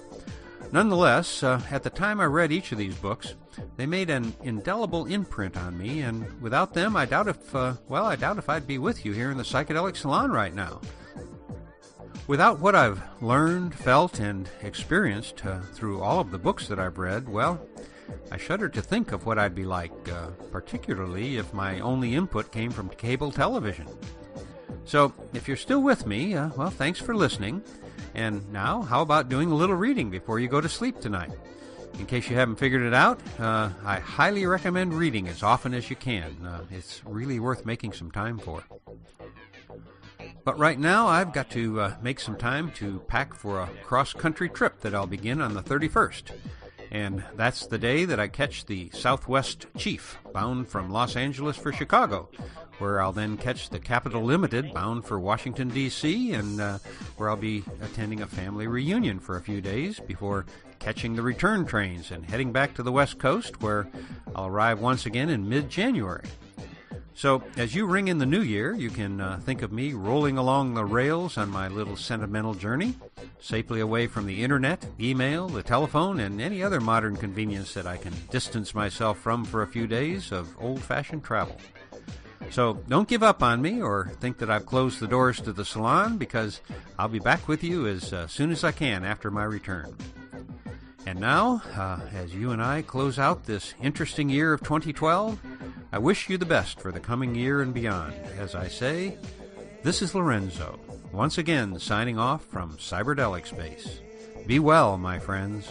Nonetheless, at the time I read each of these books, they made an indelible imprint on me, and without them, I doubt if I'd be with you here in the Psychedelic Salon right now. Without what I've learned, felt, and experienced through all of the books that I've read, I shudder to think of what I'd be like, particularly if my only input came from cable television. So, if you're still with me, thanks for listening. And now, how about doing a little reading before you go to sleep tonight? In case you haven't figured it out, I highly recommend reading as often as you can. It's really worth making some time for. But right now, I've got to make some time to pack for a cross-country trip that I'll begin on the 31st. And that's the day that I catch the Southwest Chief, bound from Los Angeles for Chicago, where I'll then catch the Capital Limited, bound for Washington, D.C., and where I'll be attending a family reunion for a few days before catching the return trains and heading back to the West Coast, where I'll arrive once again in mid-January. So, as you ring in the new year, you can think of me rolling along the rails on my little sentimental journey, safely away from the internet, email, the telephone, and any other modern convenience that I can distance myself from for a few days of old-fashioned travel. So don't give up on me or think that I've closed the doors to the salon, because I'll be back with you as soon as I can after my return. And now, as you and I close out this interesting year of 2012, I wish you the best for the coming year and beyond. As I say, this is Lorenzo, once again signing off from Cyberdelic Space. Be well, my friends.